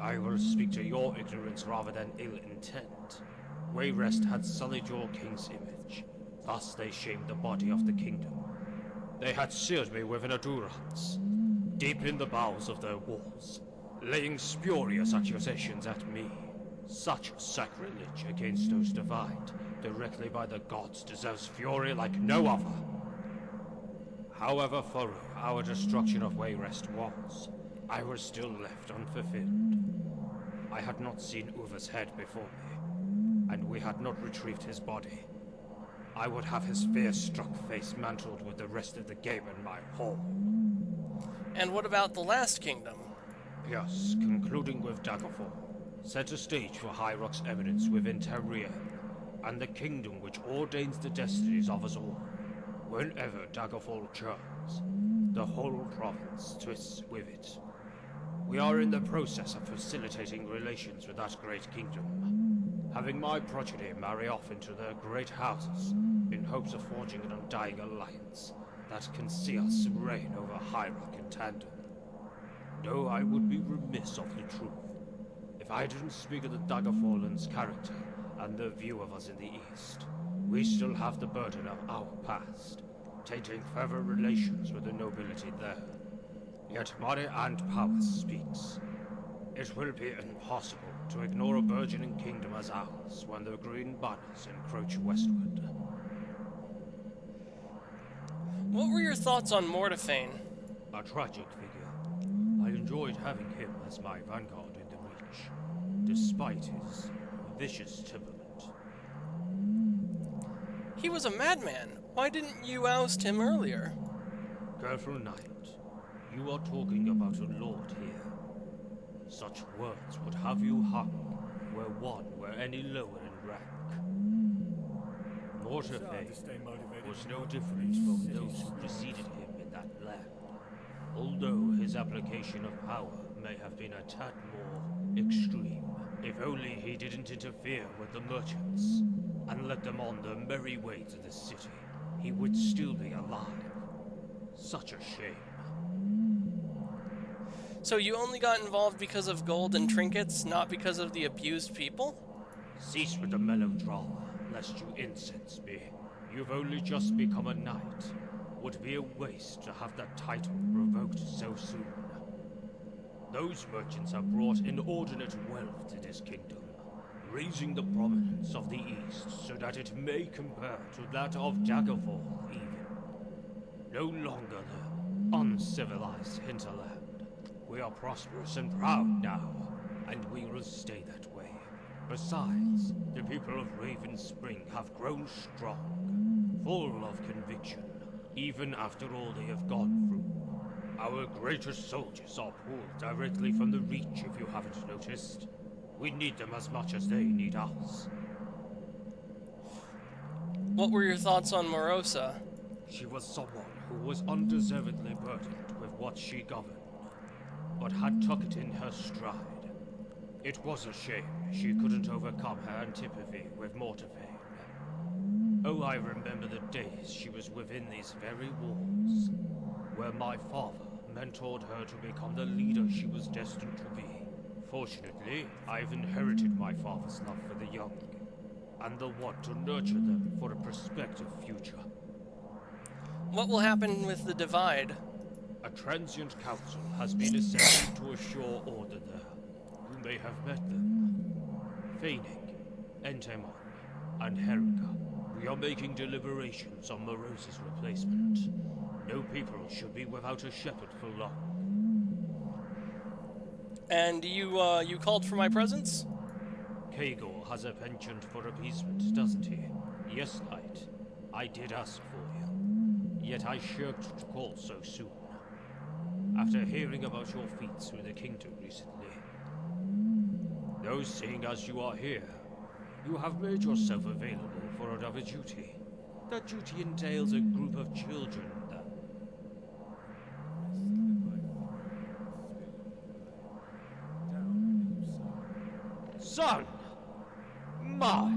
I will speak to your ignorance rather than ill intent. Wayrest had sullied your king's image. Thus they shamed the body of the kingdom. They had seared me with an endurance, deep in the bowels of their walls, laying spurious accusations at me. Such sacrilege against those divide directly by the gods deserves fury like no other. However thorough our destruction of Wayrest was, I was still left unfulfilled. I had not seen Uva's head before me, and we had not retrieved his body. I would have his fear-struck face mantled with the rest of the game in my hall. And what about the last kingdom? Yes, concluding with Daggerfall, set a stage for High Rock's eminence within Terrien, and the kingdom which ordains the destinies of us all. Whenever Daggerfall churns, the whole province twists with it. We are in the process of facilitating relations with that great kingdom, having my progeny marry off into their great houses in hopes of forging an undying alliance that can see us reign over High Rock in tandem. Though I would be remiss of the truth if I didn't speak of the Daggerfallen's character and their view of us in the East. We still have the burden of our past, tainting further relations with the nobility there. Yet money and power speaks. It will be impossible to ignore a burgeoning kingdom as ours when the green banners encroach westward. What were your thoughts on Mortiphane? A tragic figure. I enjoyed having him as my vanguard in the Reach, despite his vicious temperament. He was a madman. Why didn't you oust him earlier? Careful, knight. You are talking about a lord here. Such words would have you hung where one were any lower in rank. Mortiphane was no different from those who preceded him in that land. Although his application of power may have been a tad more extreme, if only he didn't interfere with the merchants and let them on their merry way to the city, he would still be alive. Such a shame. So you only got involved because of gold and trinkets, not because of the abused people? Cease with the melodrama, lest you incense me. You've only just become a knight. Would be a waste to have that title revoked so soon. Those merchants have brought inordinate wealth to this kingdom, raising the prominence of the East so that it may compare to that of Daggerfall even. No longer the uncivilized hinterland. We are prosperous and proud now, and we will stay that way. Besides, the people of Raven Spring have grown strong, full of conviction, even after all they have gone through. Our greatest soldiers are pulled directly from the Reach, if you haven't noticed. We need them as much as they need us. What were your thoughts on Morosa? She was someone who was undeservedly burdened with what she governed, but had tucked it in her stride. It was a shame she couldn't overcome her antipathy with Mortiphane. Oh, I remember the days she was within these very walls, where my father mentored her to become the leader she was destined to be. Fortunately, I've inherited my father's love for the young, and the want to nurture them for a prospective future. What will happen with the Divide? A transient council has been assembled to assure order there. You may have met them. Feinig, Entemon, and Herika. We are making deliberations on Morosa's replacement. No people should be without a shepherd for long. And you called for my presence? Kagor has a penchant for appeasement, doesn't he? Yes, knight. I did ask for you. Yet I shirked to call so soon. After hearing about your feats through the kingdom recently. Though seeing as you are here, you have made yourself available for another duty. That duty entails a group of children, then. son! My,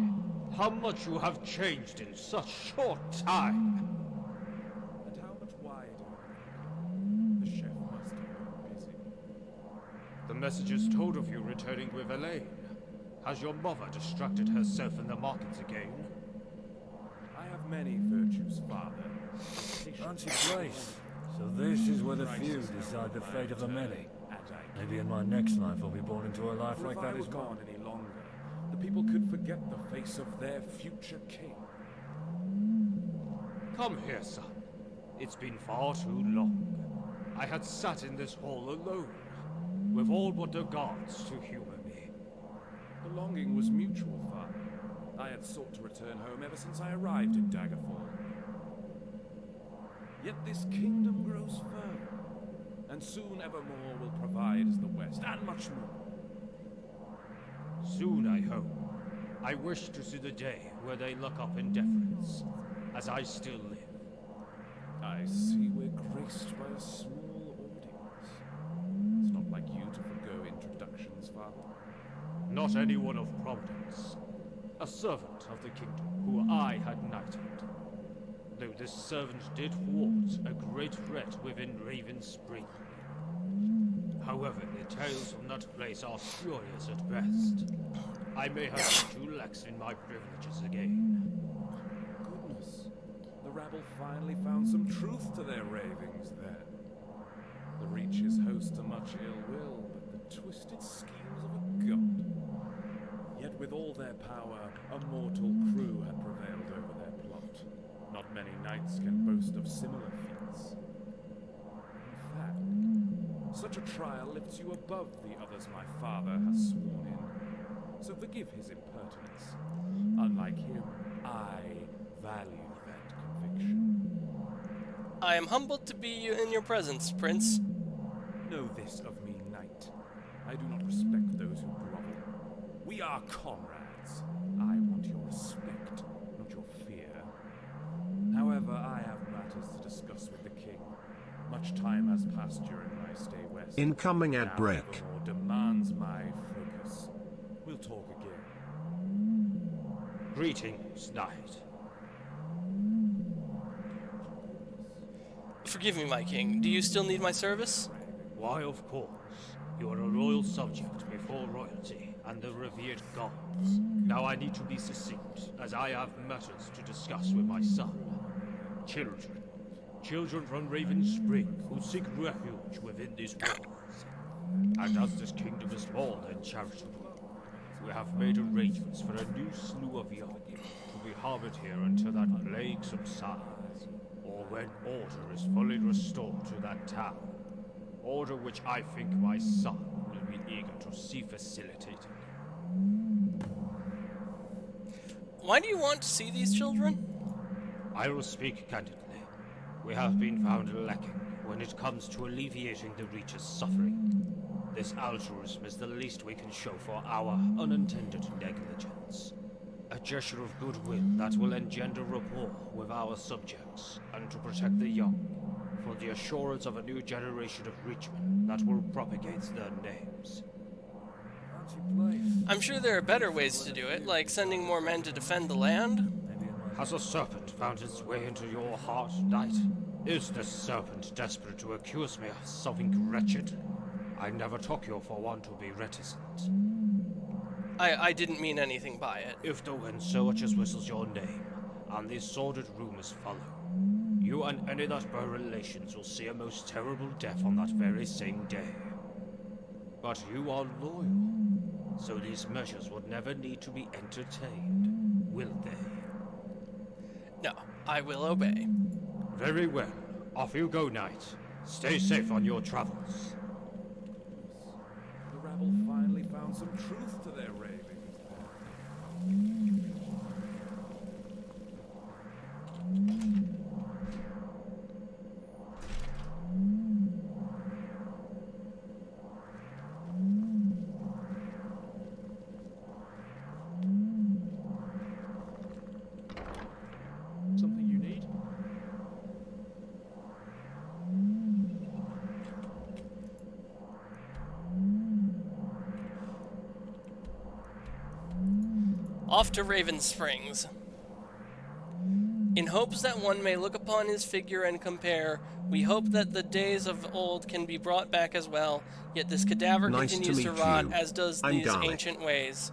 how much you have changed in such short time! And how much wider? The chef must have been busy. The messengers told of you returning with Elaine. Has your mother distracted herself in the markets again? I have many virtues, father. Aren't you place? So this is where the few decide the fate of the many. Maybe in my next life I'll be born into a life For like if I that were as gone well. any longer, the people could forget the face of their future king. Come here, son. It's been far too long. I had sat in this hall alone, with all but the gods to humor me. The longing was mutual, father. I had sought to return home ever since I arrived in Daggerfall. Yet this kingdom grows firm, and soon evermore will provide as the West, and much more. Soon, I hope. I wish to see the day where they look up in deference, as I still live. I see we're graced by a small audience. It's not like you to forgo introductions, father. Not anyone of prominence. A servant of the kingdom who I had knighted. Though this servant did thwart a great threat within Raven Spring. However, the tales from that place are spurious at best. I may have been too lax in my privileges again. Goodness. The rabble finally found some truth to their ravings then. The Reaches host to much ill will, but the twisted schemes of a god. Yet with all their power, a mortal crew had prevailed over their plot. Not many knights can boast of similar feats. In fact, such a trial lifts you above the others my father has sworn in. So forgive his impertinence. Unlike him, I value that conviction. I am humbled to be in your presence, Prince. Know this of me, knight. I do not respect those who grovel. We are comrades. I want your respect, not your fear. However, I have matters to discuss with the king. Much time has passed during my stay west. Incoming ad Now break. evermore demands my focus. We'll talk again. Greetings, knight. Forgive me, my king. Do you still need my service? Why, of course. You are a royal subject before royalty and the revered gods. Now I need to be succinct, as I have matters to discuss with my son. Children. Children from Raven Spring who seek refuge within these walls. And as this kingdom is more than charitable, we have made arrangements for a new slew of young to be harbored here until that plague subsides, or when order is fully restored to that town. Order which I think my son will be eager to see facilitated. Why do you want to see these children? I will speak candidly. We have been found lacking when it comes to alleviating the Reacher's suffering. This altruism is the least we can show for our unintended negligence. A gesture of goodwill that will engender rapport with our subjects and to protect the young, for the assurance of a new generation of Reachmen that will propagate their names. I'm sure there are better ways to do it, like sending more men to defend the land. Has a serpent found its way into your heart, knight? Is this serpent desperate to accuse me of something wretched? I never took you for one to be reticent. I didn't mean anything by it. If the wind so much as whistles your name, and these sordid rumors follow, you and any that bear relations will see a most terrible death on that very same day. But you are loyal, so these measures would never need to be entertained, will they? No, I will obey. Very well. Off you go, knight. Stay safe on your travels. The rabble finally found some truth to their ravings. Something you need? Off to Raven Springs. In hopes that one may look upon his figure and compare, we hope that the days of old can be brought back as well, yet this cadaver Nice continues to to meet rot, you. as does I'm these Dalek. ancient ways.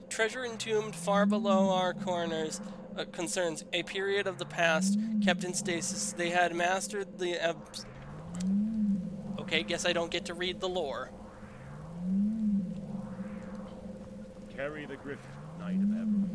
Treasure entombed far below our corners concerns a period of the past kept in stasis. They had mastered the Okay, guess I don't get to read the lore. Carry the griffin, Knight of Everett.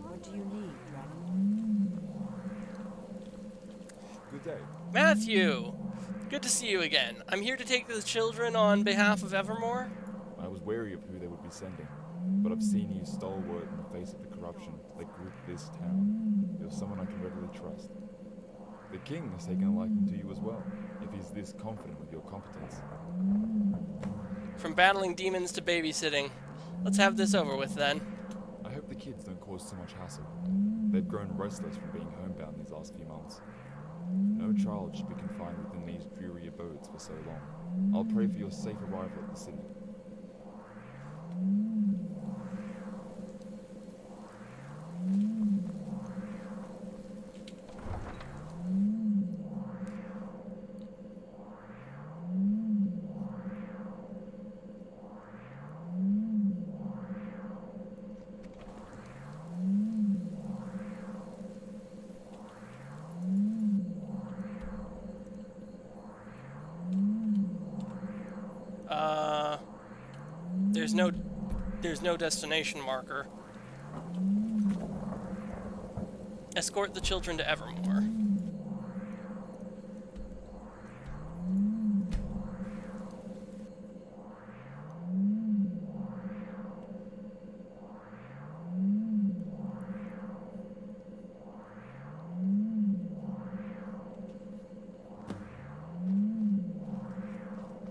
What do you need, Dragon? Good day. Matthew! Good to see you again. I'm here to take the children on behalf of Evermore. I was wary of who they would be sending, but I've seen you stalwart in the face of the corruption that gripped this town. You're someone I can readily trust. The king has taken a liking to you as well, if he's this confident with your competence. From battling demons to babysitting. Let's have this over with then. I hope the kids don't cause too much hassle. They've grown restless from being homebound these last few months. No child should be confined within these dreary abodes for so long. I'll pray for your safe arrival at the city. There's no destination marker. Escort the children to Evermore.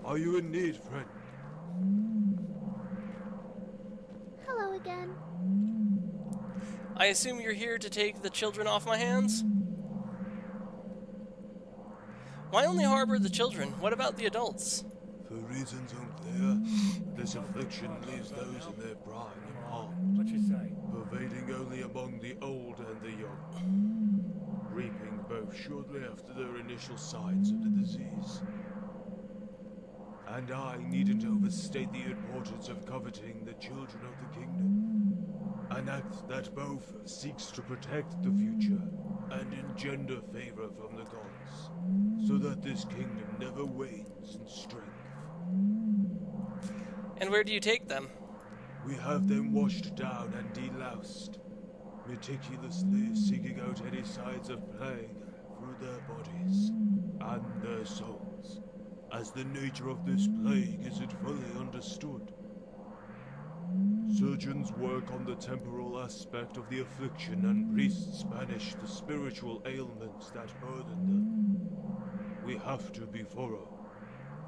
Are you in need, friend? Hello again. I assume you're here to take the children off my hands? Why only harbor the children? What about the adults? For reasons unclear, this affliction leaves those in their prime unharmed. What you say? Pervading only among the old and the young. Reaping both shortly after their initial signs of the disease. And I needn't overstate the importance of coveting the children of the kingdom. An act that both seeks to protect the future and engender favor from the gods, so that this kingdom never wanes in strength. And where do you take them? We have them washed down and deloused, meticulously seeking out any signs of plague through their bodies and their souls, as the nature of this plague isn't fully understood. Surgeons work on the temporal aspect of the affliction, and priests banish the spiritual ailments that burden them. We have to be thorough,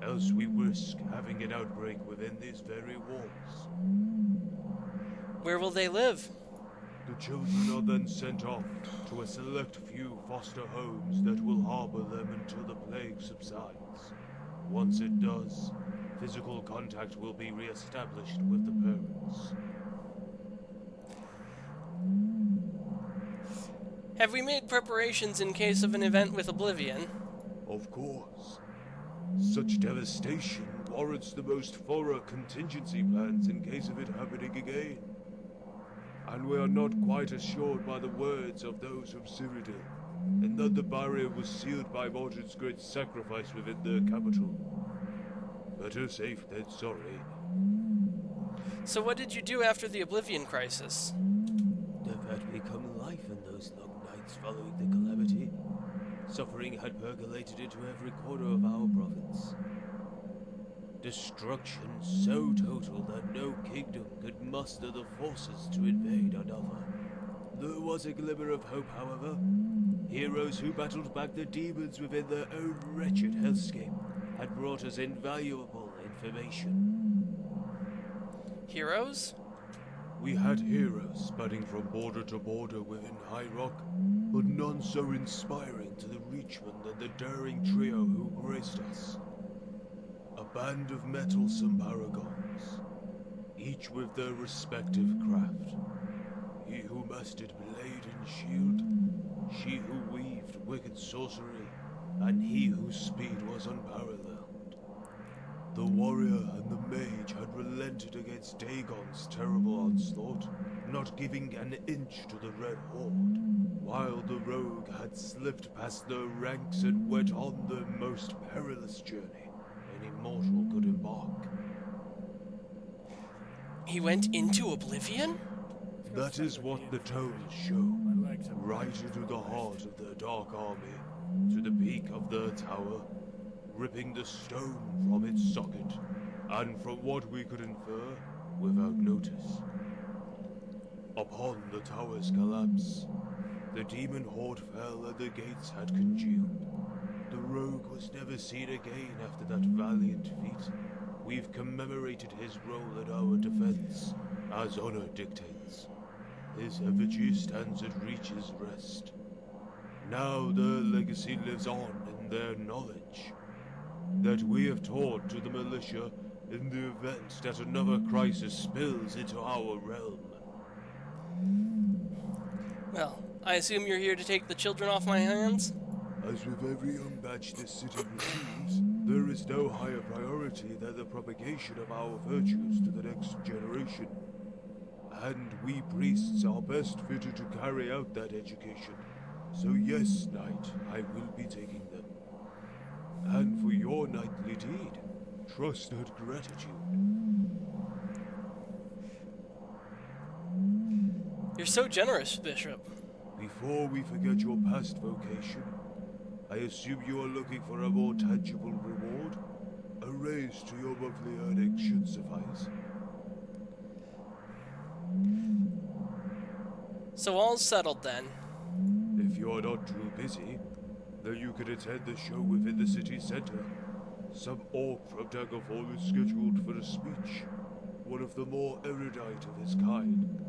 else we risk having an outbreak within these very walls. Where will they live? The children are then sent off to a select few foster homes that will harbor them until the plague subsides. Once it does, Physical contact will be re-established with the parents. Have we made preparations in case of an event with Oblivion? Of course. Such devastation warrants the most thorough contingency plans in case of it happening again. And we are not quite assured by the words of those from Cyrodiil, and that the barrier was sealed by Mordred's great sacrifice within the capital. Better safe than sorry. So what did you do after the Oblivion crisis? Death had become life in those long nights following the calamity. Suffering had percolated into every corner of our province. Destruction so total that no kingdom could muster the forces to invade another. There was a glimmer of hope, however. Heroes who battled back the demons within their own wretched hellscape had brought us invaluable information. Heroes? We had heroes spanning from border to border within High Rock, but none so inspiring to the Reachman than the daring trio who graced us. A band of mettlesome paragons, each with their respective craft. He who mastered blade and shield, she who weaved wicked sorcery, and he whose speed was unparalleled. The warrior and the mage had relented against Dagon's terrible onslaught, not giving an inch to the Red Horde, while the rogue had slipped past their ranks and went on the most perilous journey any mortal could embark. He went into Oblivion? That is what the tones show. Right into the heart of the Dark Army, to the peak of the tower, ripping the stone from its socket, and from what we could infer, without notice. Upon the tower's collapse, the demon horde fell and the gates had congealed. The rogue was never seen again after that valiant feat. We've commemorated his role in our defense, as honor dictates. His effigy stands at Reach's rest. Now their legacy lives on in their knowledge that we have taught to the militia in the event that another crisis spills into our realm. Well, I assume you're here to take the children off my hands? As with every young batch this city receives, there is no higher priority than the propagation of our virtues to the next generation. And we priests are best fitted to carry out that education. So yes, Knight, I will be taking them. And for your knightly deed, trust and gratitude. You're so generous, Bishop. Before we forget your past vocation, I assume you are looking for a more tangible reward? A raise to your monthly earnings should suffice. So all's settled then. If you are not too busy, then you can attend the show within the city center. Some orc from Daggerfall is scheduled for a speech, one of the more erudite of his kind.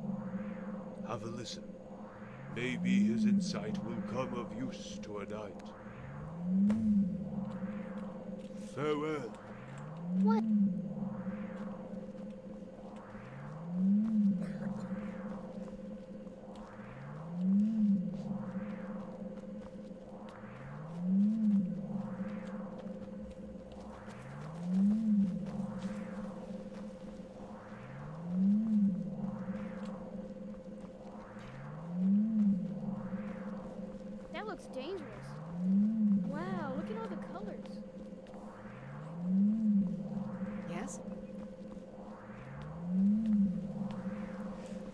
Have a listen. Maybe his insight will come of use to a knight. Farewell. What? That looks dangerous. Wow, look at all the colors. Yes?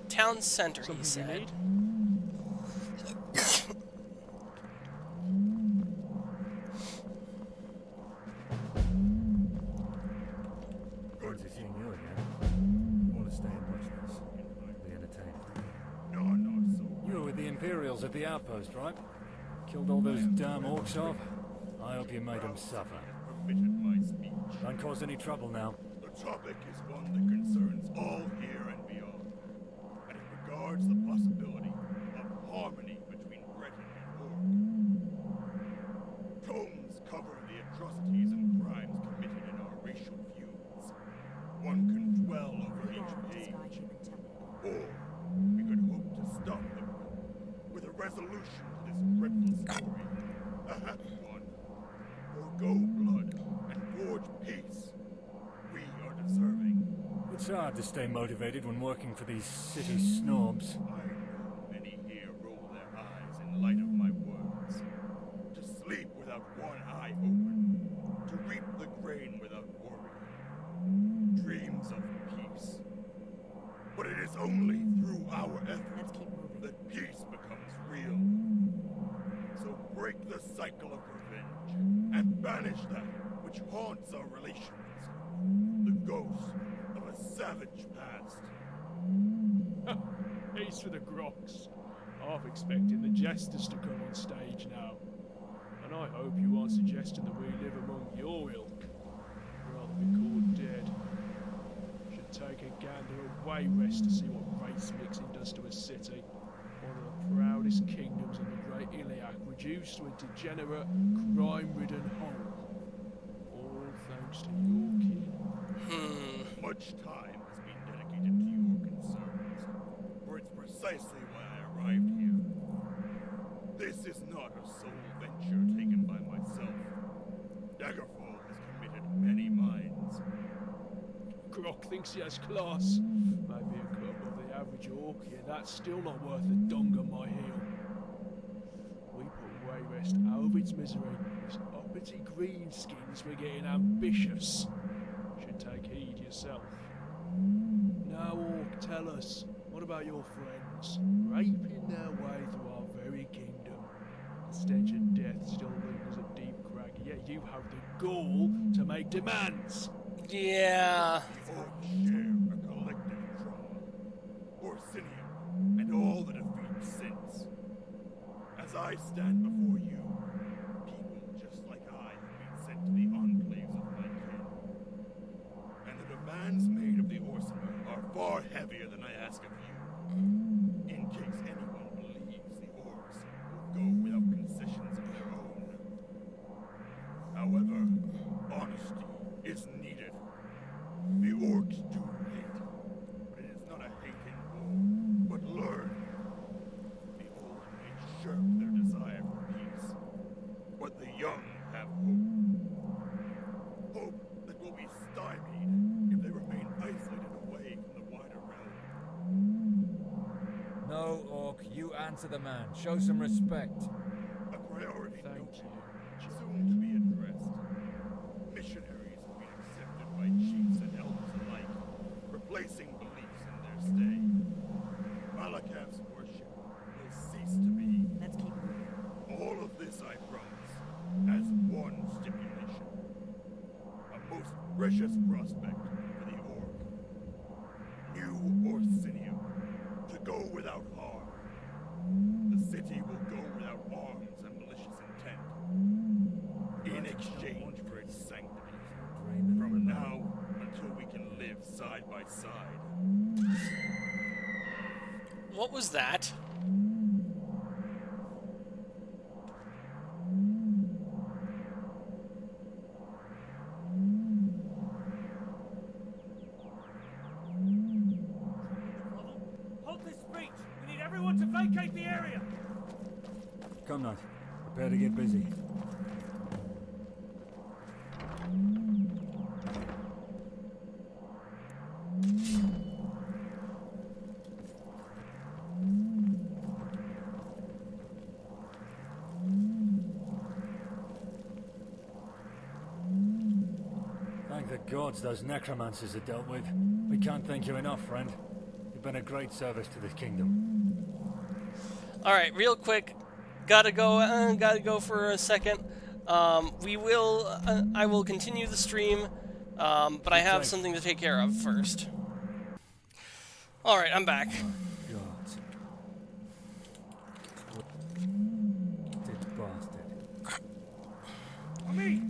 Town center, he said. Fancy seeing you again. Want to stay and watch this? Be entertaining. No, not so. You were with the Imperials at the outpost, right? Killed all those damn orcs off? I hope you made them suffer. Permitted my speech. Don't cause any trouble now. The topic is one that concerns all here and beyond, and it regards the possibility of harmony between Breton and Orc. Tomes cover the atrocities and crimes committed in our racial feud, resolution to this dreadful story. A happy one. Forgo blood and forge peace. We are deserving. It's hard to stay motivated when working for these city snobs. I know many here roll their eyes in light of my words. To sleep without one eye open. To reap the grain without worry. Dreams of peace. But it is only through our effort that peace becomes real. So break the cycle of revenge and banish that which haunts our relations. The ghost of a savage past. Ace for the Groks. Half expecting the jesters to come on stage now. And I hope you aren't suggesting that we live among your ilk. Rather be called dead. Should take a gander at Wayrest to see what race mixing does to a city. One of the proudest kingdoms in the Great Iliac reduced to a degenerate, crime-ridden hole. All thanks to your kin. Much time has been dedicated to your concerns, for it's precisely why I arrived here. This is not a sole venture taken by myself. Daggerfall has committed many minds. Grok thinks he has class. Maybe a cut above the average orc, yeah, that's still not worth a dong on my heel. We put Wayrest out of its misery. These uppity greenskins were getting ambitious. Should take heed yourself. Now, orc, tell us, what about your friends? Raping their way through our very kingdom. The stench of death still lingers at Deep Crag, yet you have the gall to make demands. Yeah. We all share a collective trauma. Orsinium, and all the defeats since. As I stand before you, people just like I have been sent to the enclaves of my kin. And the demands made of the Orsimer are far heavier than I ask of you. In case anyone believes the orcs will go without concessions of their own. However, honesty is needed. The orcs do hate, but it is not a hate in war, but learn. The old may shirk their desire for peace, but the young have hope. Hope that will be stymied if they remain isolated away from the wider realm. No, Orc, you answer the man. Show some respect. A priority noted, soon to be addressed. Missionaries have been accepted by chiefs and elders alike, replacing beliefs in their stay. Malakav's worship will cease to be. Let's keep moving. All of this I promise, as one stipulation. A most precious prospect for the orc. New Orsinium, to go without harm. The city will go without arms and malicious intent. In exchange for its sanctity. From now until we can live side by side. What was that? Hold this breach! We need everyone to vacate the area! Come, Knight. Prepare to get busy. Thank the gods those necromancers are dealt with. We can't thank you enough, friend. You've been a great service to this kingdom. Alright, real quick. Gotta go for a second. I will continue the stream, but I have something to take care of first. Alright, I'm back.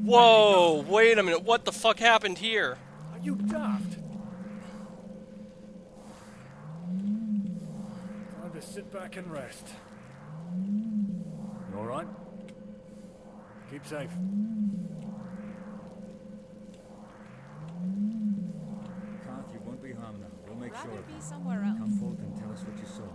Whoa, wait a minute, what the fuck happened here? Are you daft? Time to sit back and rest. You alright? Keep safe. Karth, you won't be harmed now. We'll make Rather sure of be it. somewhere else. Come forth and tell us what you saw.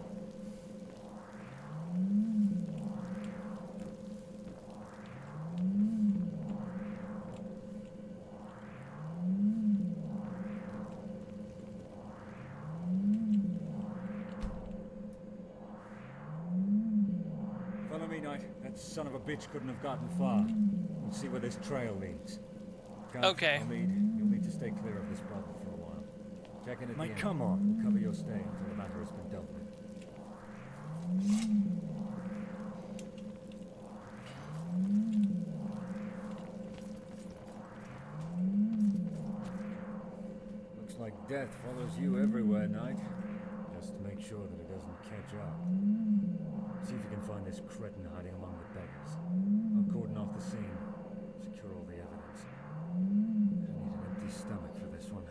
me, Knight. That son of a bitch couldn't have gotten far. We'll see where this trail leads. Count, Okay. you'll need to stay clear of this problem for a while. Check in at the end. Come on. We'll cover your stay until the matter has been dealt with. Looks like death follows you everywhere, Knight. Just make sure that it doesn't catch up. See if you can find this cretin hiding among the beggars. I'll cordon off the scene. Secure all the evidence. I need an empty stomach for this one.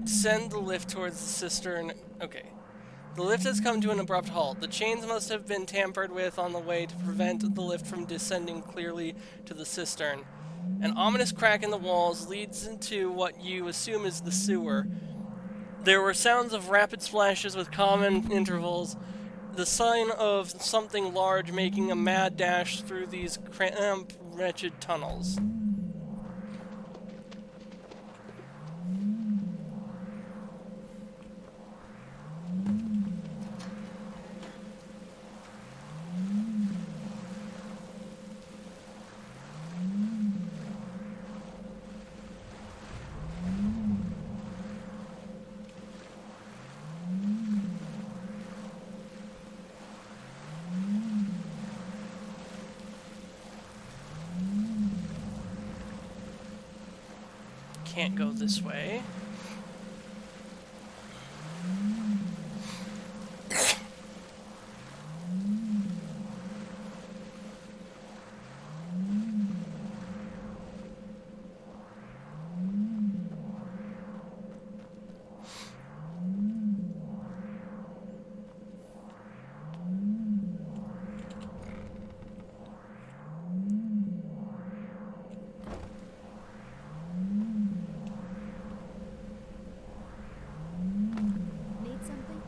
Send the lift towards the cistern. Okay. The lift has come to an abrupt halt. The chains must have been tampered with on the way to prevent the lift from descending clearly to the cistern. An ominous crack in the walls leads into what you assume is the sewer. There were sounds of rapid splashes with common intervals, the sign of something large making a mad dash through these cramped, wretched tunnels. Can't go this way. Need something?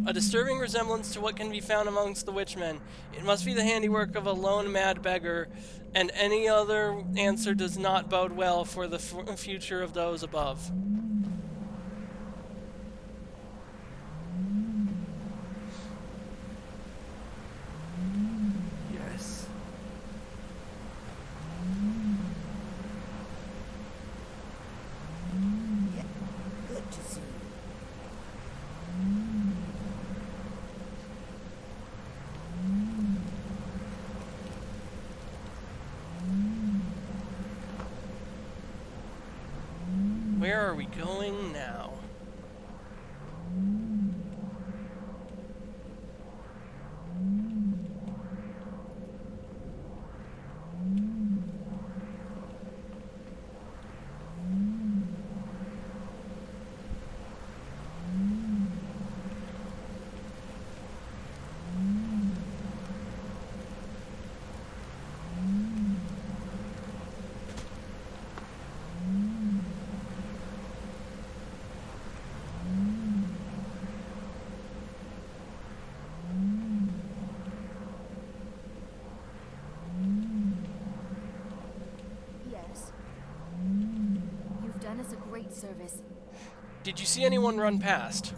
A disturbing resemblance to what can be found amongst the witchmen. It must be the handiwork of a lone mad beggar, and any other answer does not bode well for the future of those above. Yes. Yeah, good to see you. Where are we going now? Yes. You've done us a great service. Did you see anyone run past?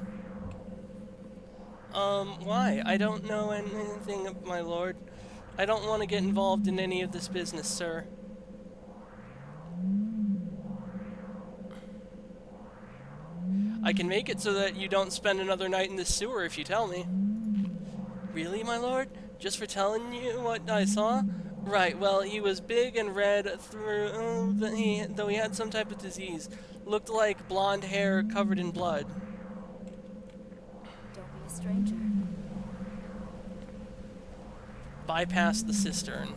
Why? I don't know anything, my lord. I don't want to get involved in any of this business, sir. I can make it so that you don't spend another night in the sewer if you tell me. Really, my lord? Just for telling you what I saw? Right, well, he was big and red through, though he had some type of disease. Looked like blonde hair covered in blood. Don't be a stranger. Bypass the cistern.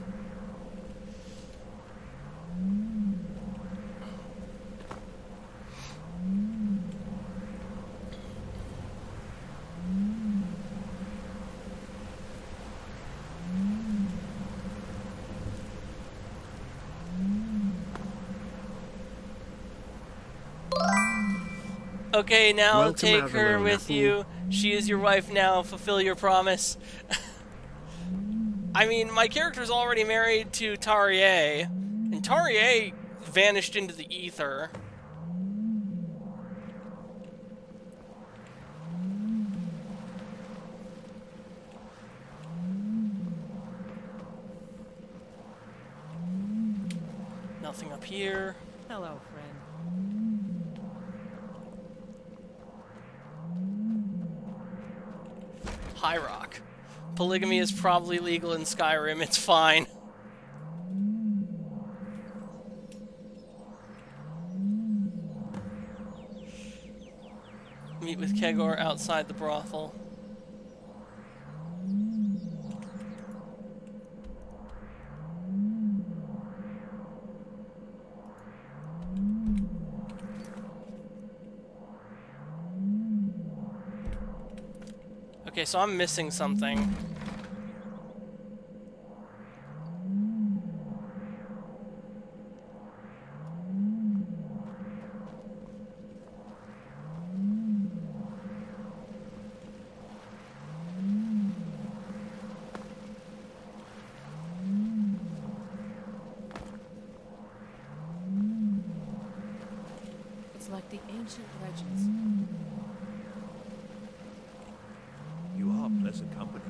Okay, now Welcome, take her Avalon with Apple. you She is your wife now. Fulfill your promise. I mean, my character's already married to Tarier, and Tarier vanished into the ether. Nothing up here. Hello, friend. High Rock. Polygamy is probably legal in Skyrim. It's fine. Meet with Kegor outside the brothel. Okay, so I'm missing something. It's like the ancient legends. You are pleasant company.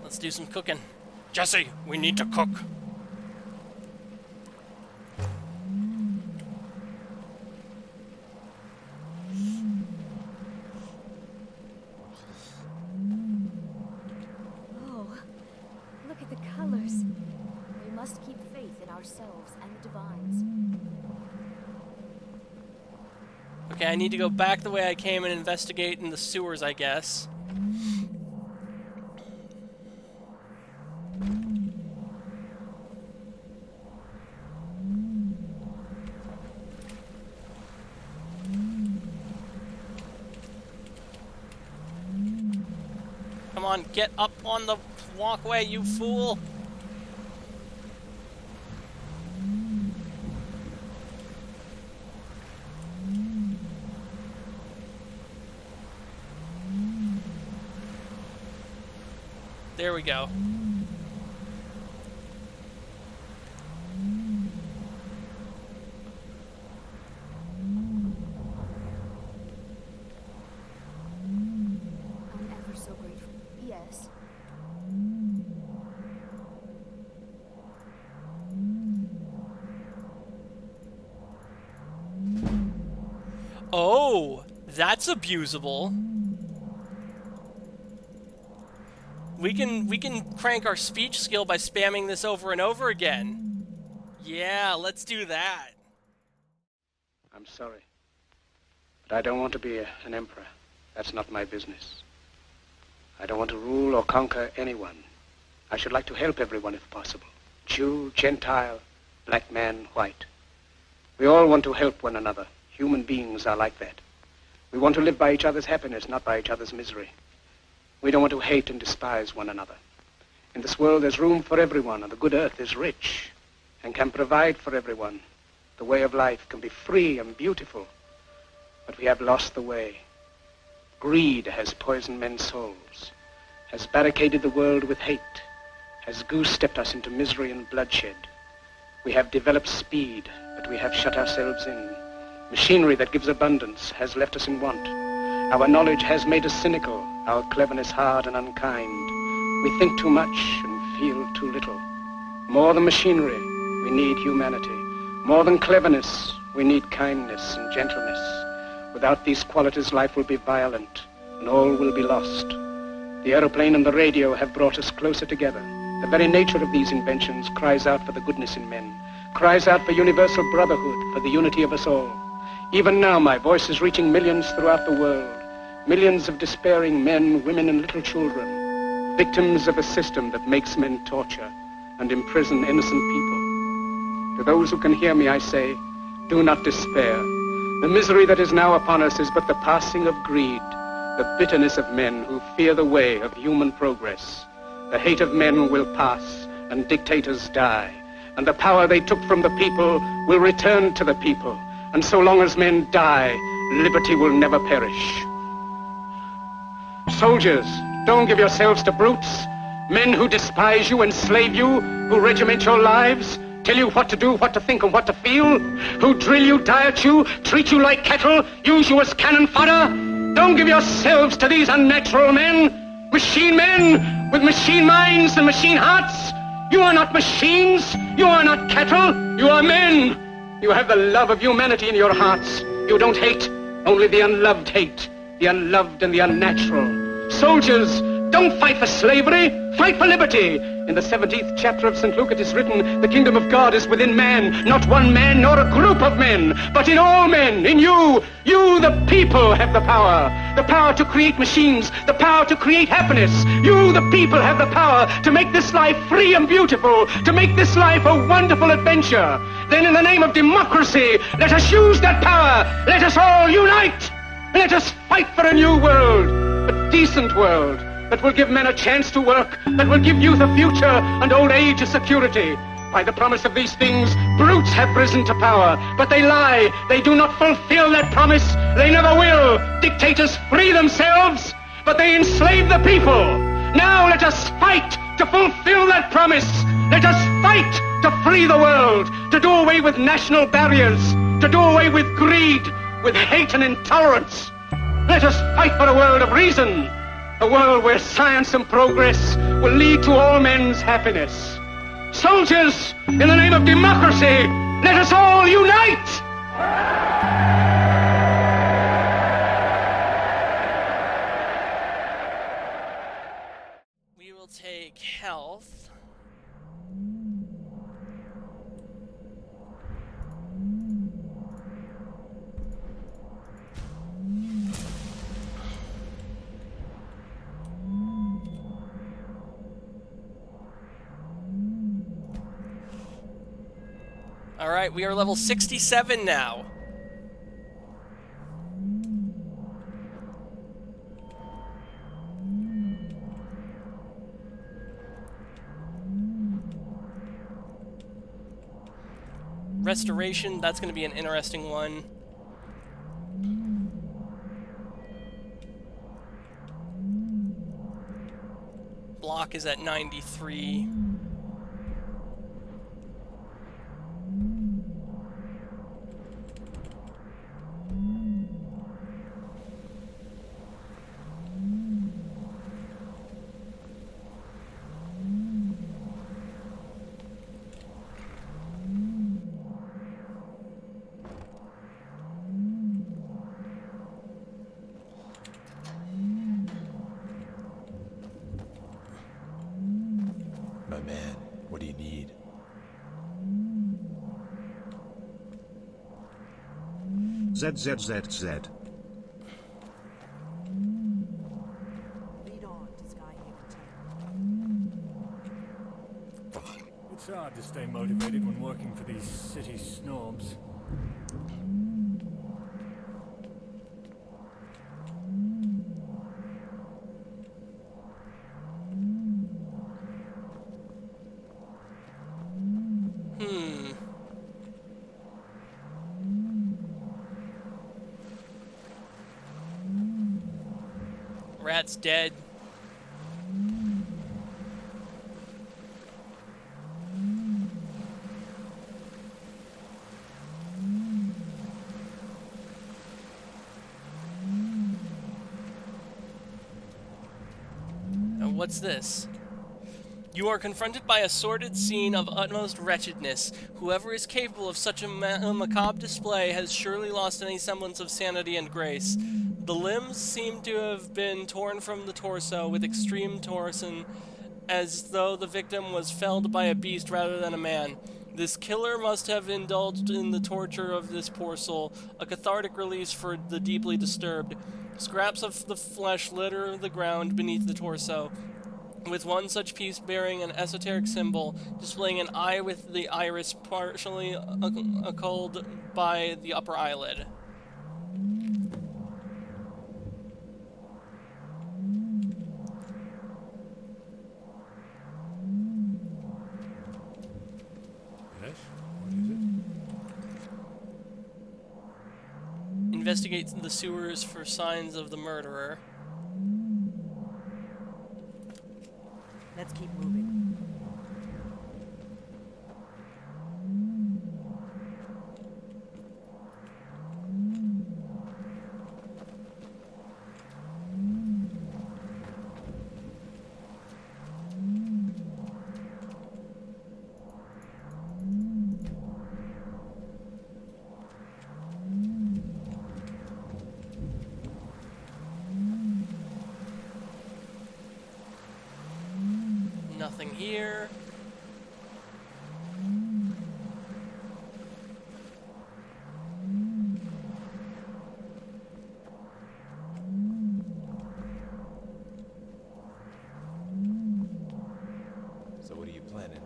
Let's do some cooking. Jesse, we need to cook. Oh, look at the colors. We must keep faith in ourselves and the divines. Okay, I need to go back the way I came and investigate in the sewers, I guess. Come on, get up on the walkway, you fool! There we go. I'm ever so grateful. Yes. Oh, that's abusable. We can crank our speech skill by spamming this over and over again. Yeah, let's do that. I'm sorry, but I don't want to be an emperor. That's not my business. I don't want to rule or conquer anyone. I should like to help everyone if possible. Jew, Gentile, black man, white. We all want to help one another. Human beings are like that. We want to live by each other's happiness, not by each other's misery. We don't want to hate and despise one another. In this world, there's room for everyone, and the good earth is rich and can provide for everyone. The way of life can be free and beautiful, but we have lost the way. Greed has poisoned men's souls, has barricaded the world with hate, has goose-stepped us into misery and bloodshed. We have developed speed, but we have shut ourselves in. Machinery that gives abundance has left us in want. Our knowledge has made us cynical, our cleverness hard and unkind. We think too much and feel too little. More than machinery, we need humanity. More than cleverness, we need kindness and gentleness. Without these qualities, life will be violent, and all will be lost. The aeroplane and the radio have brought us closer together. The very nature of these inventions cries out for the goodness in men, cries out for universal brotherhood, for the unity of us all. Even now, my voice is reaching millions throughout the world. Millions of despairing men, women, and little children, victims of a system that makes men torture and imprison innocent people. To those who can hear me, I say, do not despair. The misery that is now upon us is but the passing of greed, the bitterness of men who fear the way of human progress. The hate of men will pass, and dictators die. and the power they took from the people will return to the people. And so long as men die, liberty will never perish. Soldiers, don't give yourselves to brutes, men who despise you, enslave you, who regiment your lives, tell you what to do, what to think, and what to feel, who drill you, diet you, treat you like cattle, use you as cannon fodder. Don't give yourselves to these unnatural men with machine minds and machine hearts. You are not machines, you are not cattle, you are men. You have the love of humanity in your hearts. You don't hate, only the unloved hate, the unloved and the unnatural. Soldiers, don't fight for slavery, fight for liberty. In the 17th chapter of St. Luke it is written, the kingdom of God is within man, not one man nor a group of men, but in all men, in you. You, the people, have the power to create machines, the power to create happiness. You, the people, have the power to make this life free and beautiful, to make this life a wonderful adventure. Then in the name of democracy, let us use that power. Let us all unite. Let us fight for a new world, a decent world, that will give men a chance to work, that will give youth a future and old age a security. By the promise of these things, brutes have risen to power, but they lie. They do not fulfill that promise. They never will. Dictators free themselves, but they enslave the people. Now let us fight to fulfill that promise. Let us fight to free the world, to do away with national barriers, to do away with greed, with hate and intolerance. Let us fight for a world of reason, a world where science and progress will lead to all men's happiness. Soldiers, in the name of democracy, let us all unite! We will take health. Alright, we are level 67 now. Restoration, that's going to be an interesting one. Block is at 93. My man, what do you need? ZZZZ. Lead on to Skyhaven Tower. It's hard to stay motivated when working for these city snobs. Rat's dead. And what's this? You are confronted by a sordid scene of utmost wretchedness. Whoever is capable of such a macabre display has surely lost any semblance of sanity and grace. The limbs seem to have been torn from the torso with extreme torsion, as though the victim was felled by a beast rather than a man. This killer must have indulged in the torture of this poor soul, a cathartic release for the deeply disturbed. Scraps of the flesh litter the ground beneath the torso, with one such piece bearing an esoteric symbol, displaying an eye with the iris partially occulted by the upper eyelid. investigate the sewers for signs of the murderer. Let's keep moving. Nothing here. So what are you planning then?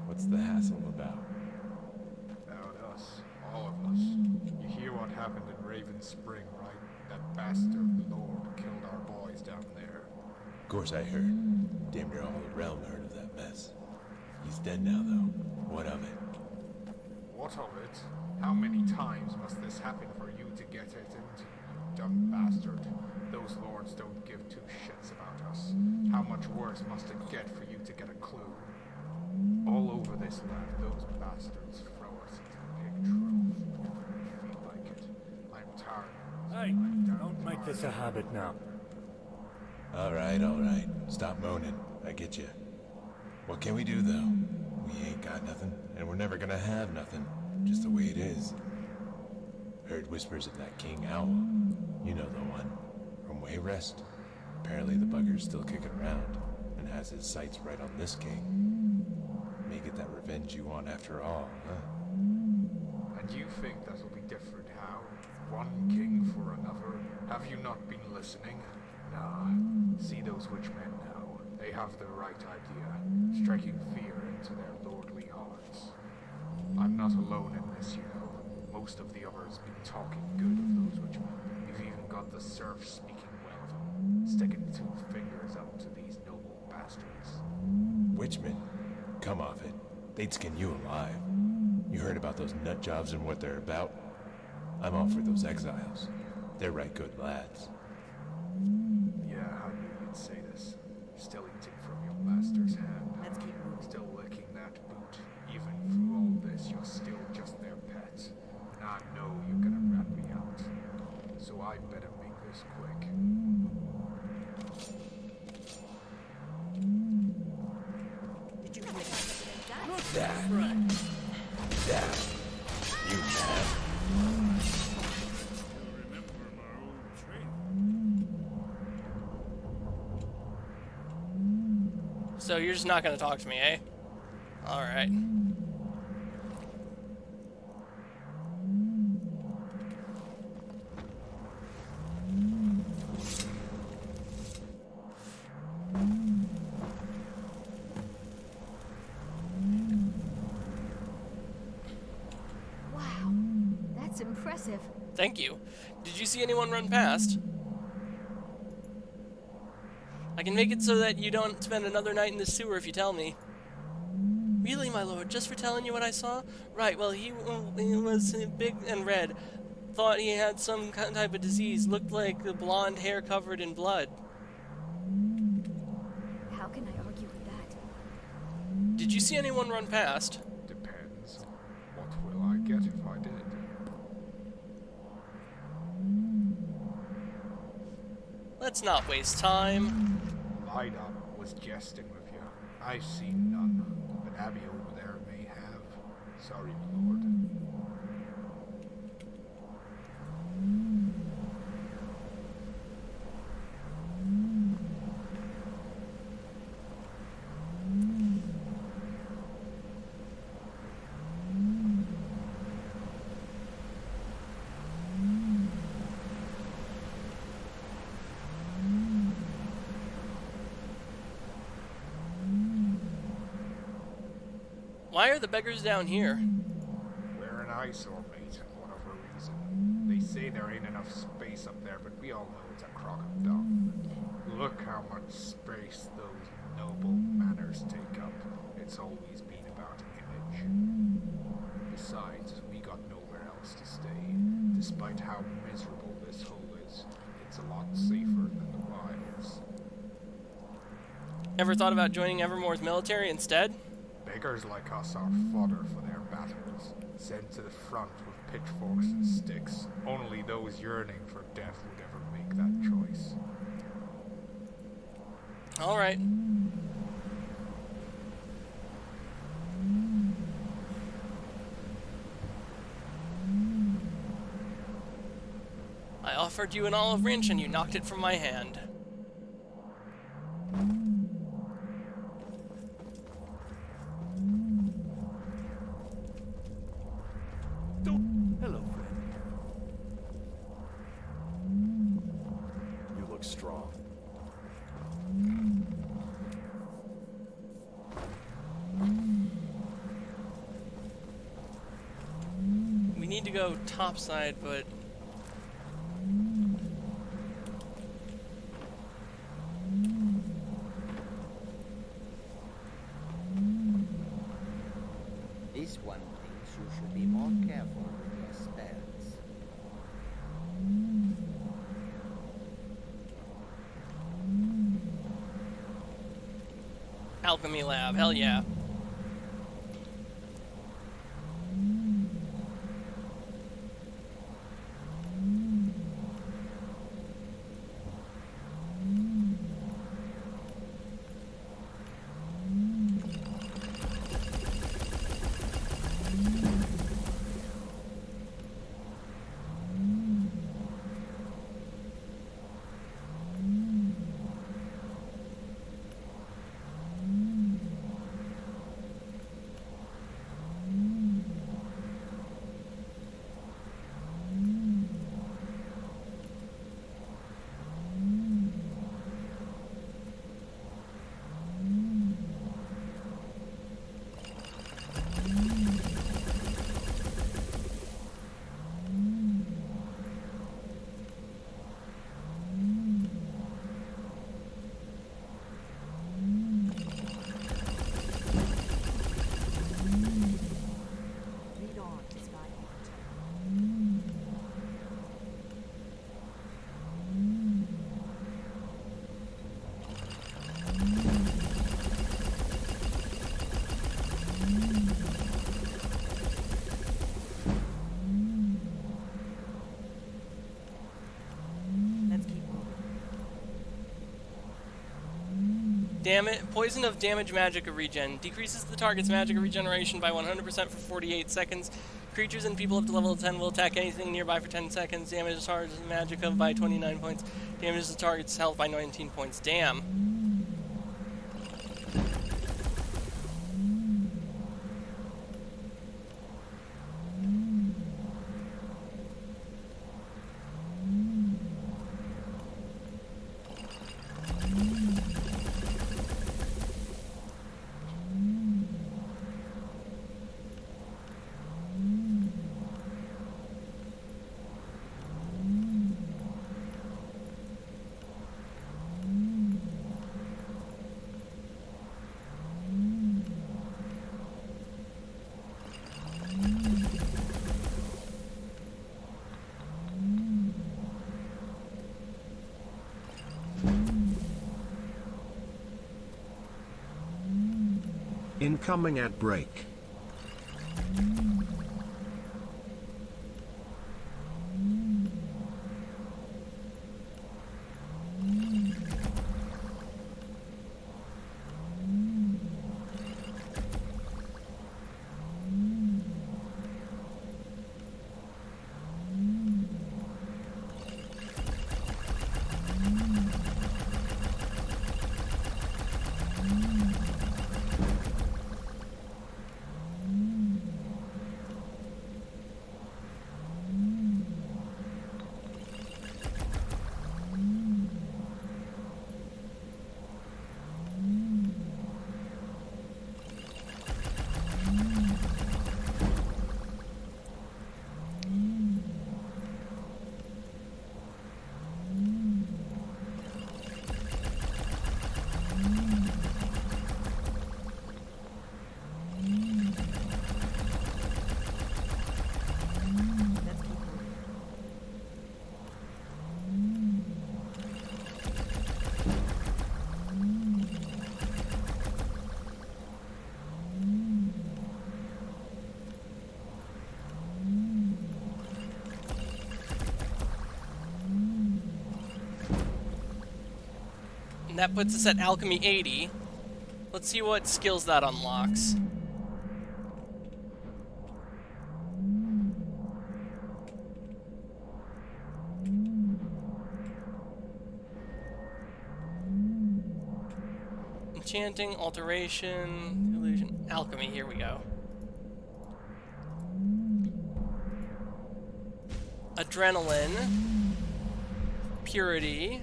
What's the hassle about? About us. All of us. You hear what happened in Raven Spring, right? That bastard Lord killed our boys down there. Of course I heard. Damn near all the realm heard of that mess. He's dead now, though. What of it? What of it? How many times must this happen for you to get it into, you dumb bastard? Those lords don't give two shits about us. How much worse must it get for you to get a clue? All over this land, those bastards throw us into the pig trough. I feel like it. I'm tired. Hey, don't make this a habit now. All right. Stop moaning. I get you. What can we do, though? We ain't got nothing, and we're never gonna have nothing. Just the way it is. Heard whispers of that King Owl. You know the one. From Wayrest. Apparently the bugger's still kicking around, and has his sights right on this king. May get that revenge you want after all, huh? And you think that'll be different, how? One king for another? Have you not been listening? Nah. See those witchmen now. They have the right idea, striking fear into their lordly hearts. I'm not alone in this, you know. Most of the others been talking good of those witchmen. You've even got the serfs speaking well of them, sticking two fingers up to these noble bastards. Witchmen? Come off it. They'd skin you alive. You heard about those nut jobs and what they're about? I'm all for those exiles. They're right good lads. Yeah, I knew you'd say this. Still eating from your master's hand. Let's keep moving. Still licking that boot. Even through all this, you're still just their pet. And I know you're gonna rat me out. So I better make this quick. Did you hear that? Dad. You mad? So you're just not gonna talk to me, eh? Alright. Wow, that's impressive. Thank you. Did you see anyone run past? I can make it so that you don't spend another night in the sewer if you tell me. Really, my lord? Just for telling you what I saw? Right, well, he was big and red. Thought he had some type of disease. Looked like the blonde hair covered in blood. How can I argue with that? Did you see anyone run past? Depends. What will I get if I did? Let's not waste time. Light up was jesting with you. I've seen none, but Abby over there may have. Sorry, my lord. Why are the beggars down here? We're an eyesore, mate, for whatever reason. They say there ain't enough space up there, but we all know it's a crock of dung. Look how much space those noble manors take up. It's always been about image. Besides, we got nowhere else to stay. Despite how miserable this hole is, it's a lot safer than the wilds. Ever thought about joining Evermore's military instead? Beggars like us are fodder for their battles, sent to the front with pitchforks and sticks. Only those yearning for death would ever make that choice. All right. I offered you an olive wrench and you knocked it from my hand. Hello, friend. You look strong. We need to go topside, but... This one thinks you should be more careful with your spells. Alchemy lab, hell yeah. Lead on to Skyhaven. Let's keep moving. Damn it. Poison of damage magic regen. Decreases the target's magic regeneration by 100% for 48 seconds. Creatures and people up to level 10 will attack anything nearby for 10 seconds. Damages target's magicka by 29 points. Damages the target's health by 19 points. Damn. Incoming at break. And that puts us at Alchemy 80. Let's see what skills that unlocks. Enchanting, alteration, illusion, alchemy, here we go. Adrenaline, purity,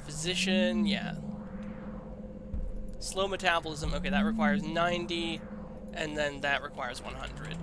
physician, yeah. Slow metabolism, okay, that requires 90, and then that requires 100.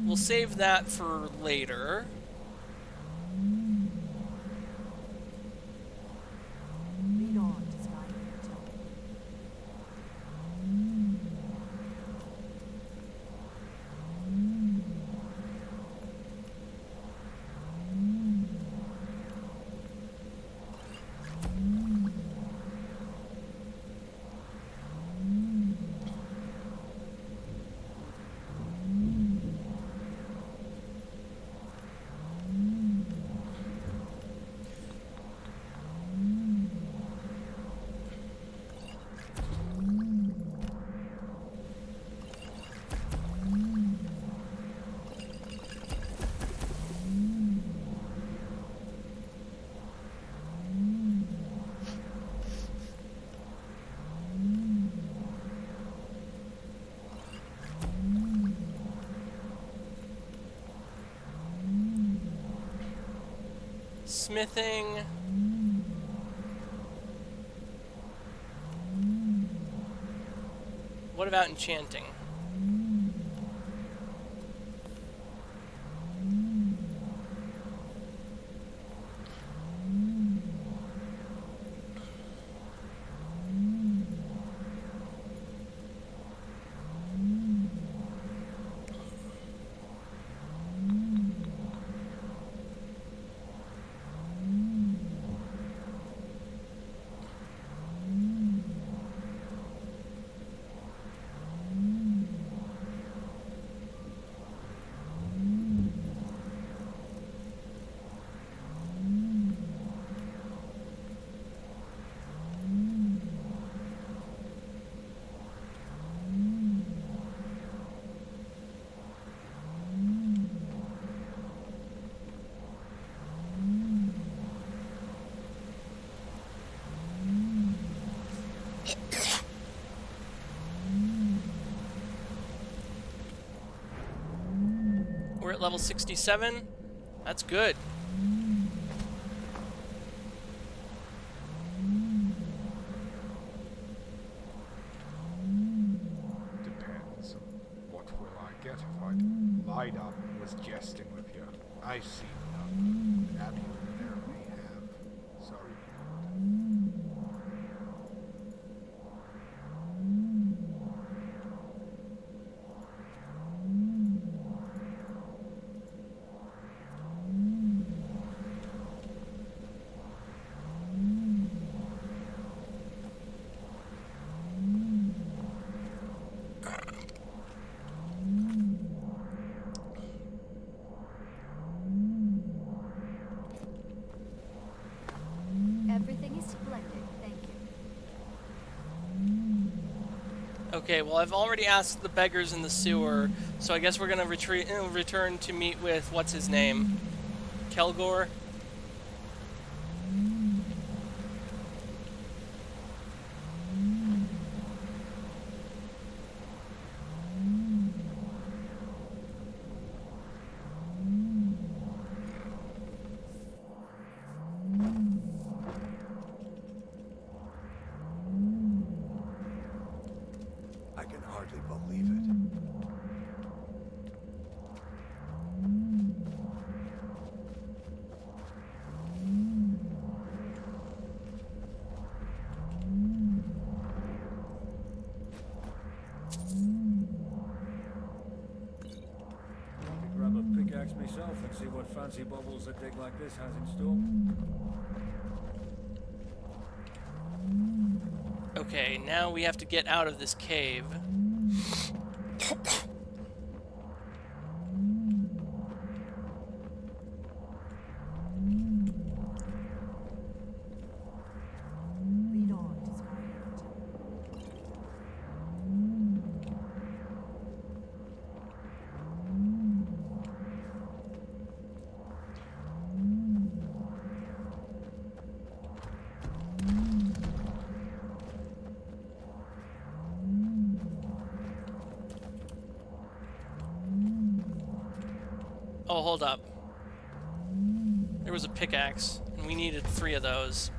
We'll save that for later. Lead on to Skyhaven Temple. Smithing. What about enchanting? We're at level 67. That's good. Depends. What will I get if I lied up and was jesting with you? I see none. Abbey there may have. Sorry. Okay, well, I've already asked the beggars in the sewer, so I guess we're gonna return to meet with what's his name, Kelgor. I can hardly believe it. I could grab a pickaxe myself and see what fancy bubbles a dig like this has in store. Okay, now we have to get out of this cave. Lead on to Skyhaven Temple. Oh, hold up. There was a pickaxe, and we needed 3 of those.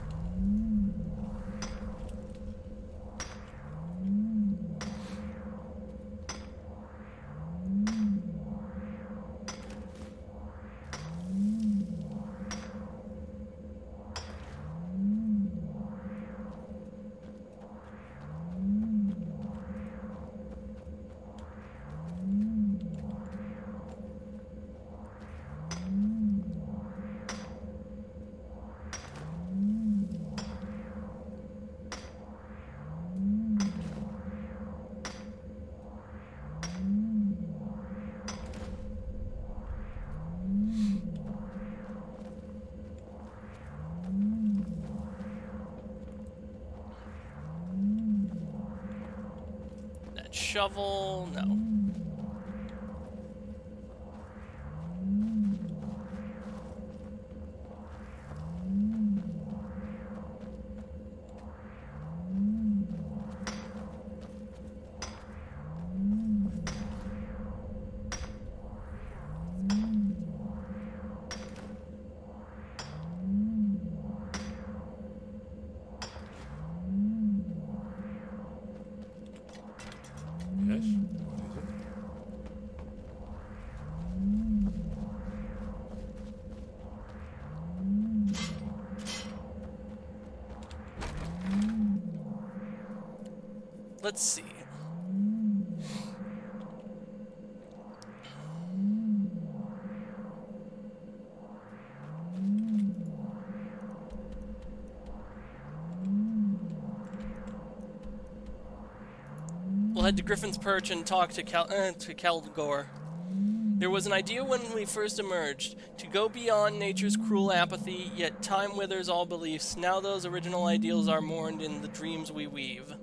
That shovel, no. Yes? What is it? Let's see. We'll head to Griffin's Perch and talk to Kelgor. There was an idea when we first emerged, to go beyond nature's cruel apathy, yet time withers all beliefs. Now those original ideals are mourned in the dreams we weave.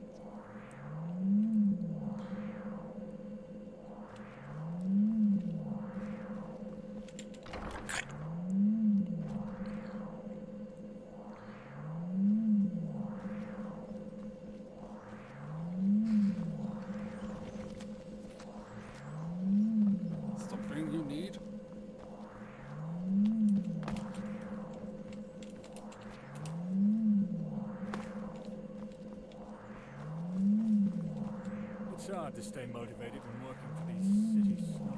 Something you need? It's hard to stay motivated when working for these city snobs.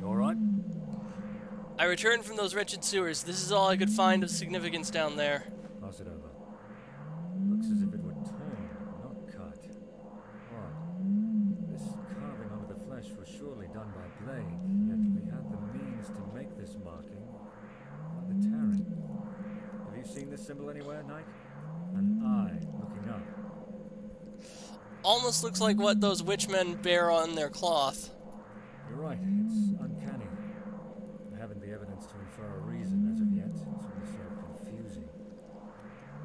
You alright? I returned from those wretched sewers. This is all I could find of significance down there. Pass it over. Looks as if it were torn, not cut. Odd. This carving onto the flesh was surely done by blade, yet we had the means to make this marking by the tearing. Have you seen this symbol anywhere, Knight? An eye looking up. Almost looks like what those witchmen bear on their cloth. You're right, it's uncanny. I haven't the evidence to infer a reason as of yet. It's all so confusing.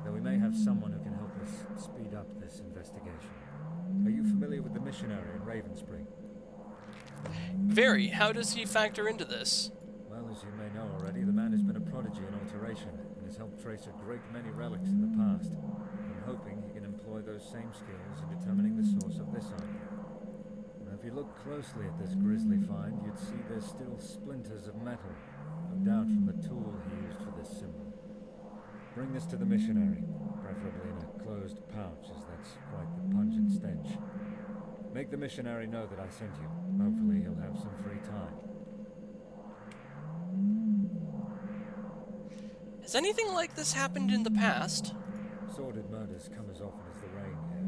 Though we may have someone who can help us speed up this investigation. Are you familiar with the missionary in Ravenspring? Very. How does he factor into this? Well, as you may know already, the man has been a prodigy in alteration and has helped trace a great many relics in the past. I'm hoping he can employ those same skills in determining the source of this item. Now, if you look closely at this grisly find, you'd see there's still splinters of metal, no doubt from the tool he used for this symbol. Bring this to the missionary, preferably in a closed pouch, as that's quite the pungent stench. Make the missionary know that I sent you. Hopefully he'll have some free time. Has anything like this happened in the past? Sordid murders come as often as the rain here.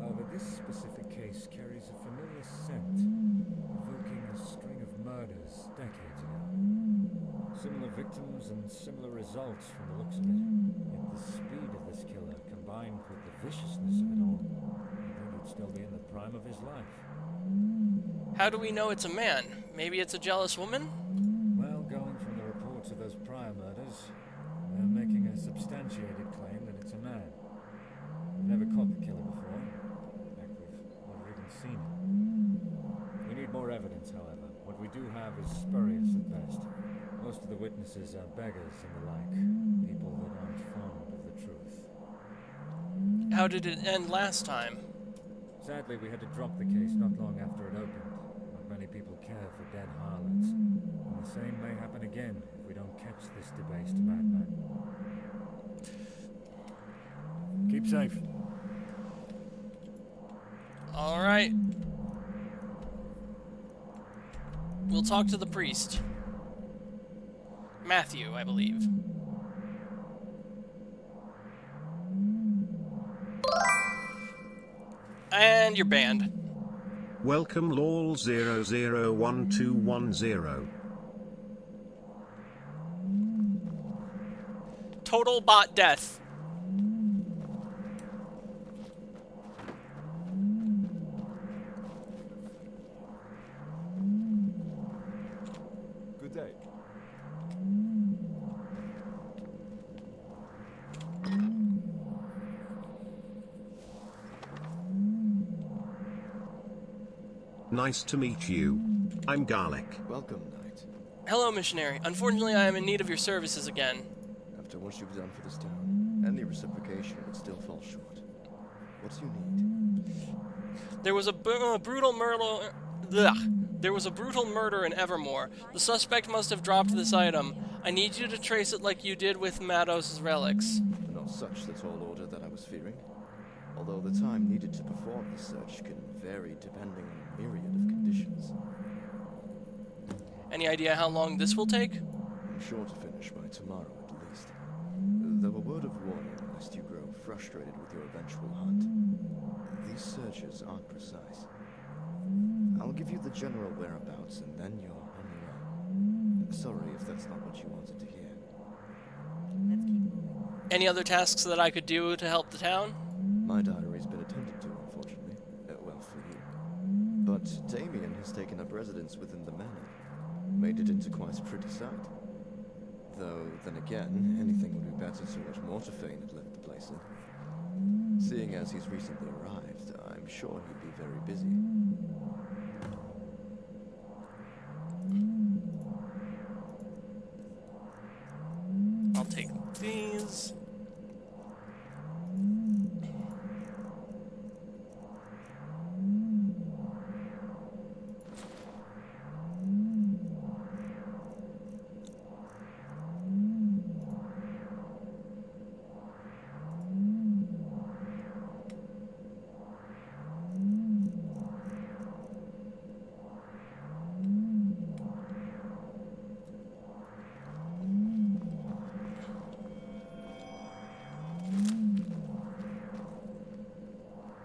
However, this specific case carries a familiar scent, evoking a string of murders decades ago. Similar victims and similar results from the looks of it. Yet the speed of this killer, combined with the viciousness of it all, I think he'd still be in the prime of his life. How do we know it's a man? Maybe it's a jealous woman? Well, going from the reports of those prior murders, they're making a substantiated claim that it's a man. We've never caught the killer before. In fact, we've never even seen him. We need more evidence, however. What we do have is spurious at best. Most of the witnesses are beggars and the like, people that aren't fond of the truth. How did it end last time? Sadly, we had to drop the case not long after it opened. Not many people care for dead harlots. And the same may happen again if we don't catch this debased madman. Keep safe. All right. We'll talk to the priest. Matthew, I believe. And you're banned. Welcome LOL 001210. Total bot death. Good day. Nice to meet you. I'm Garlic. Welcome, Knight. Hello, missionary. Unfortunately, I am in need of your services again. After what you've done for this town, any reciprocation would still fall short. What do you need? There was a brutal murder. There was a brutal murder in Evermore. The suspect must have dropped this item. I need you to trace it like you did with Mados' relics. Not such the tall order that I was fearing. Although the time needed to perform the search can vary depending on a myriad of conditions. Any idea how long this will take? I'm sure to finish by tomorrow at least. Though a word of warning lest you grow frustrated with your eventual hunt. These searches aren't precise. I'll give you the general whereabouts and then you're on your own. Sorry if that's not what you wanted to hear. Let's keep moving. Any other tasks that I could do to help the town? My diary's been attended to, unfortunately. Well, for you. But Damien has taken up residence within the manor. Made it into quite a pretty sight. Though, then again, anything would be better so much more to Fane had left the place in. Seeing as he's recently arrived, I'm sure he'd be very busy. I'll take these.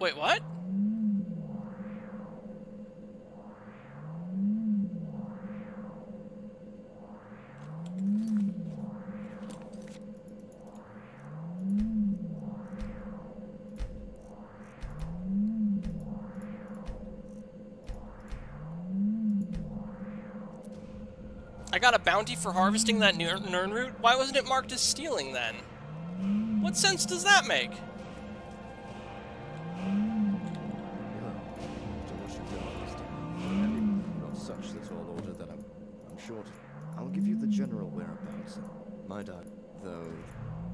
Wait, what? I got a bounty for harvesting that Nirnroot? Why wasn't it marked as stealing then? What sense does that make? Not such little order that I'm short. I'll give you the general whereabouts. My diary, though,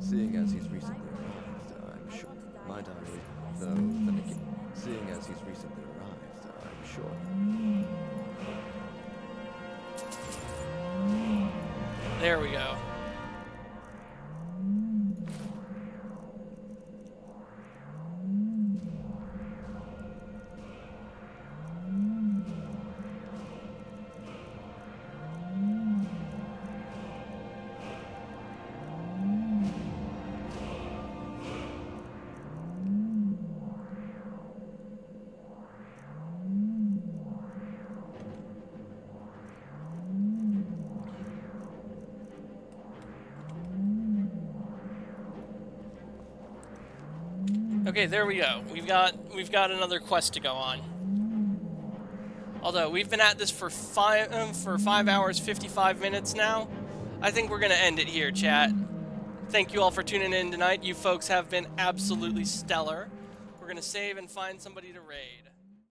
seeing as he's recently arrived, I'm sure. My diary, though, then again, seeing as he's recently arrived, I'm sure. There we go. Okay, there we go. We've got another quest to go on. Although we've been at this for 5 hours 55 minutes now, I think we're gonna end it here, chat. Thank you all for tuning in tonight. You folks have been absolutely stellar. We're gonna save and find somebody to raid.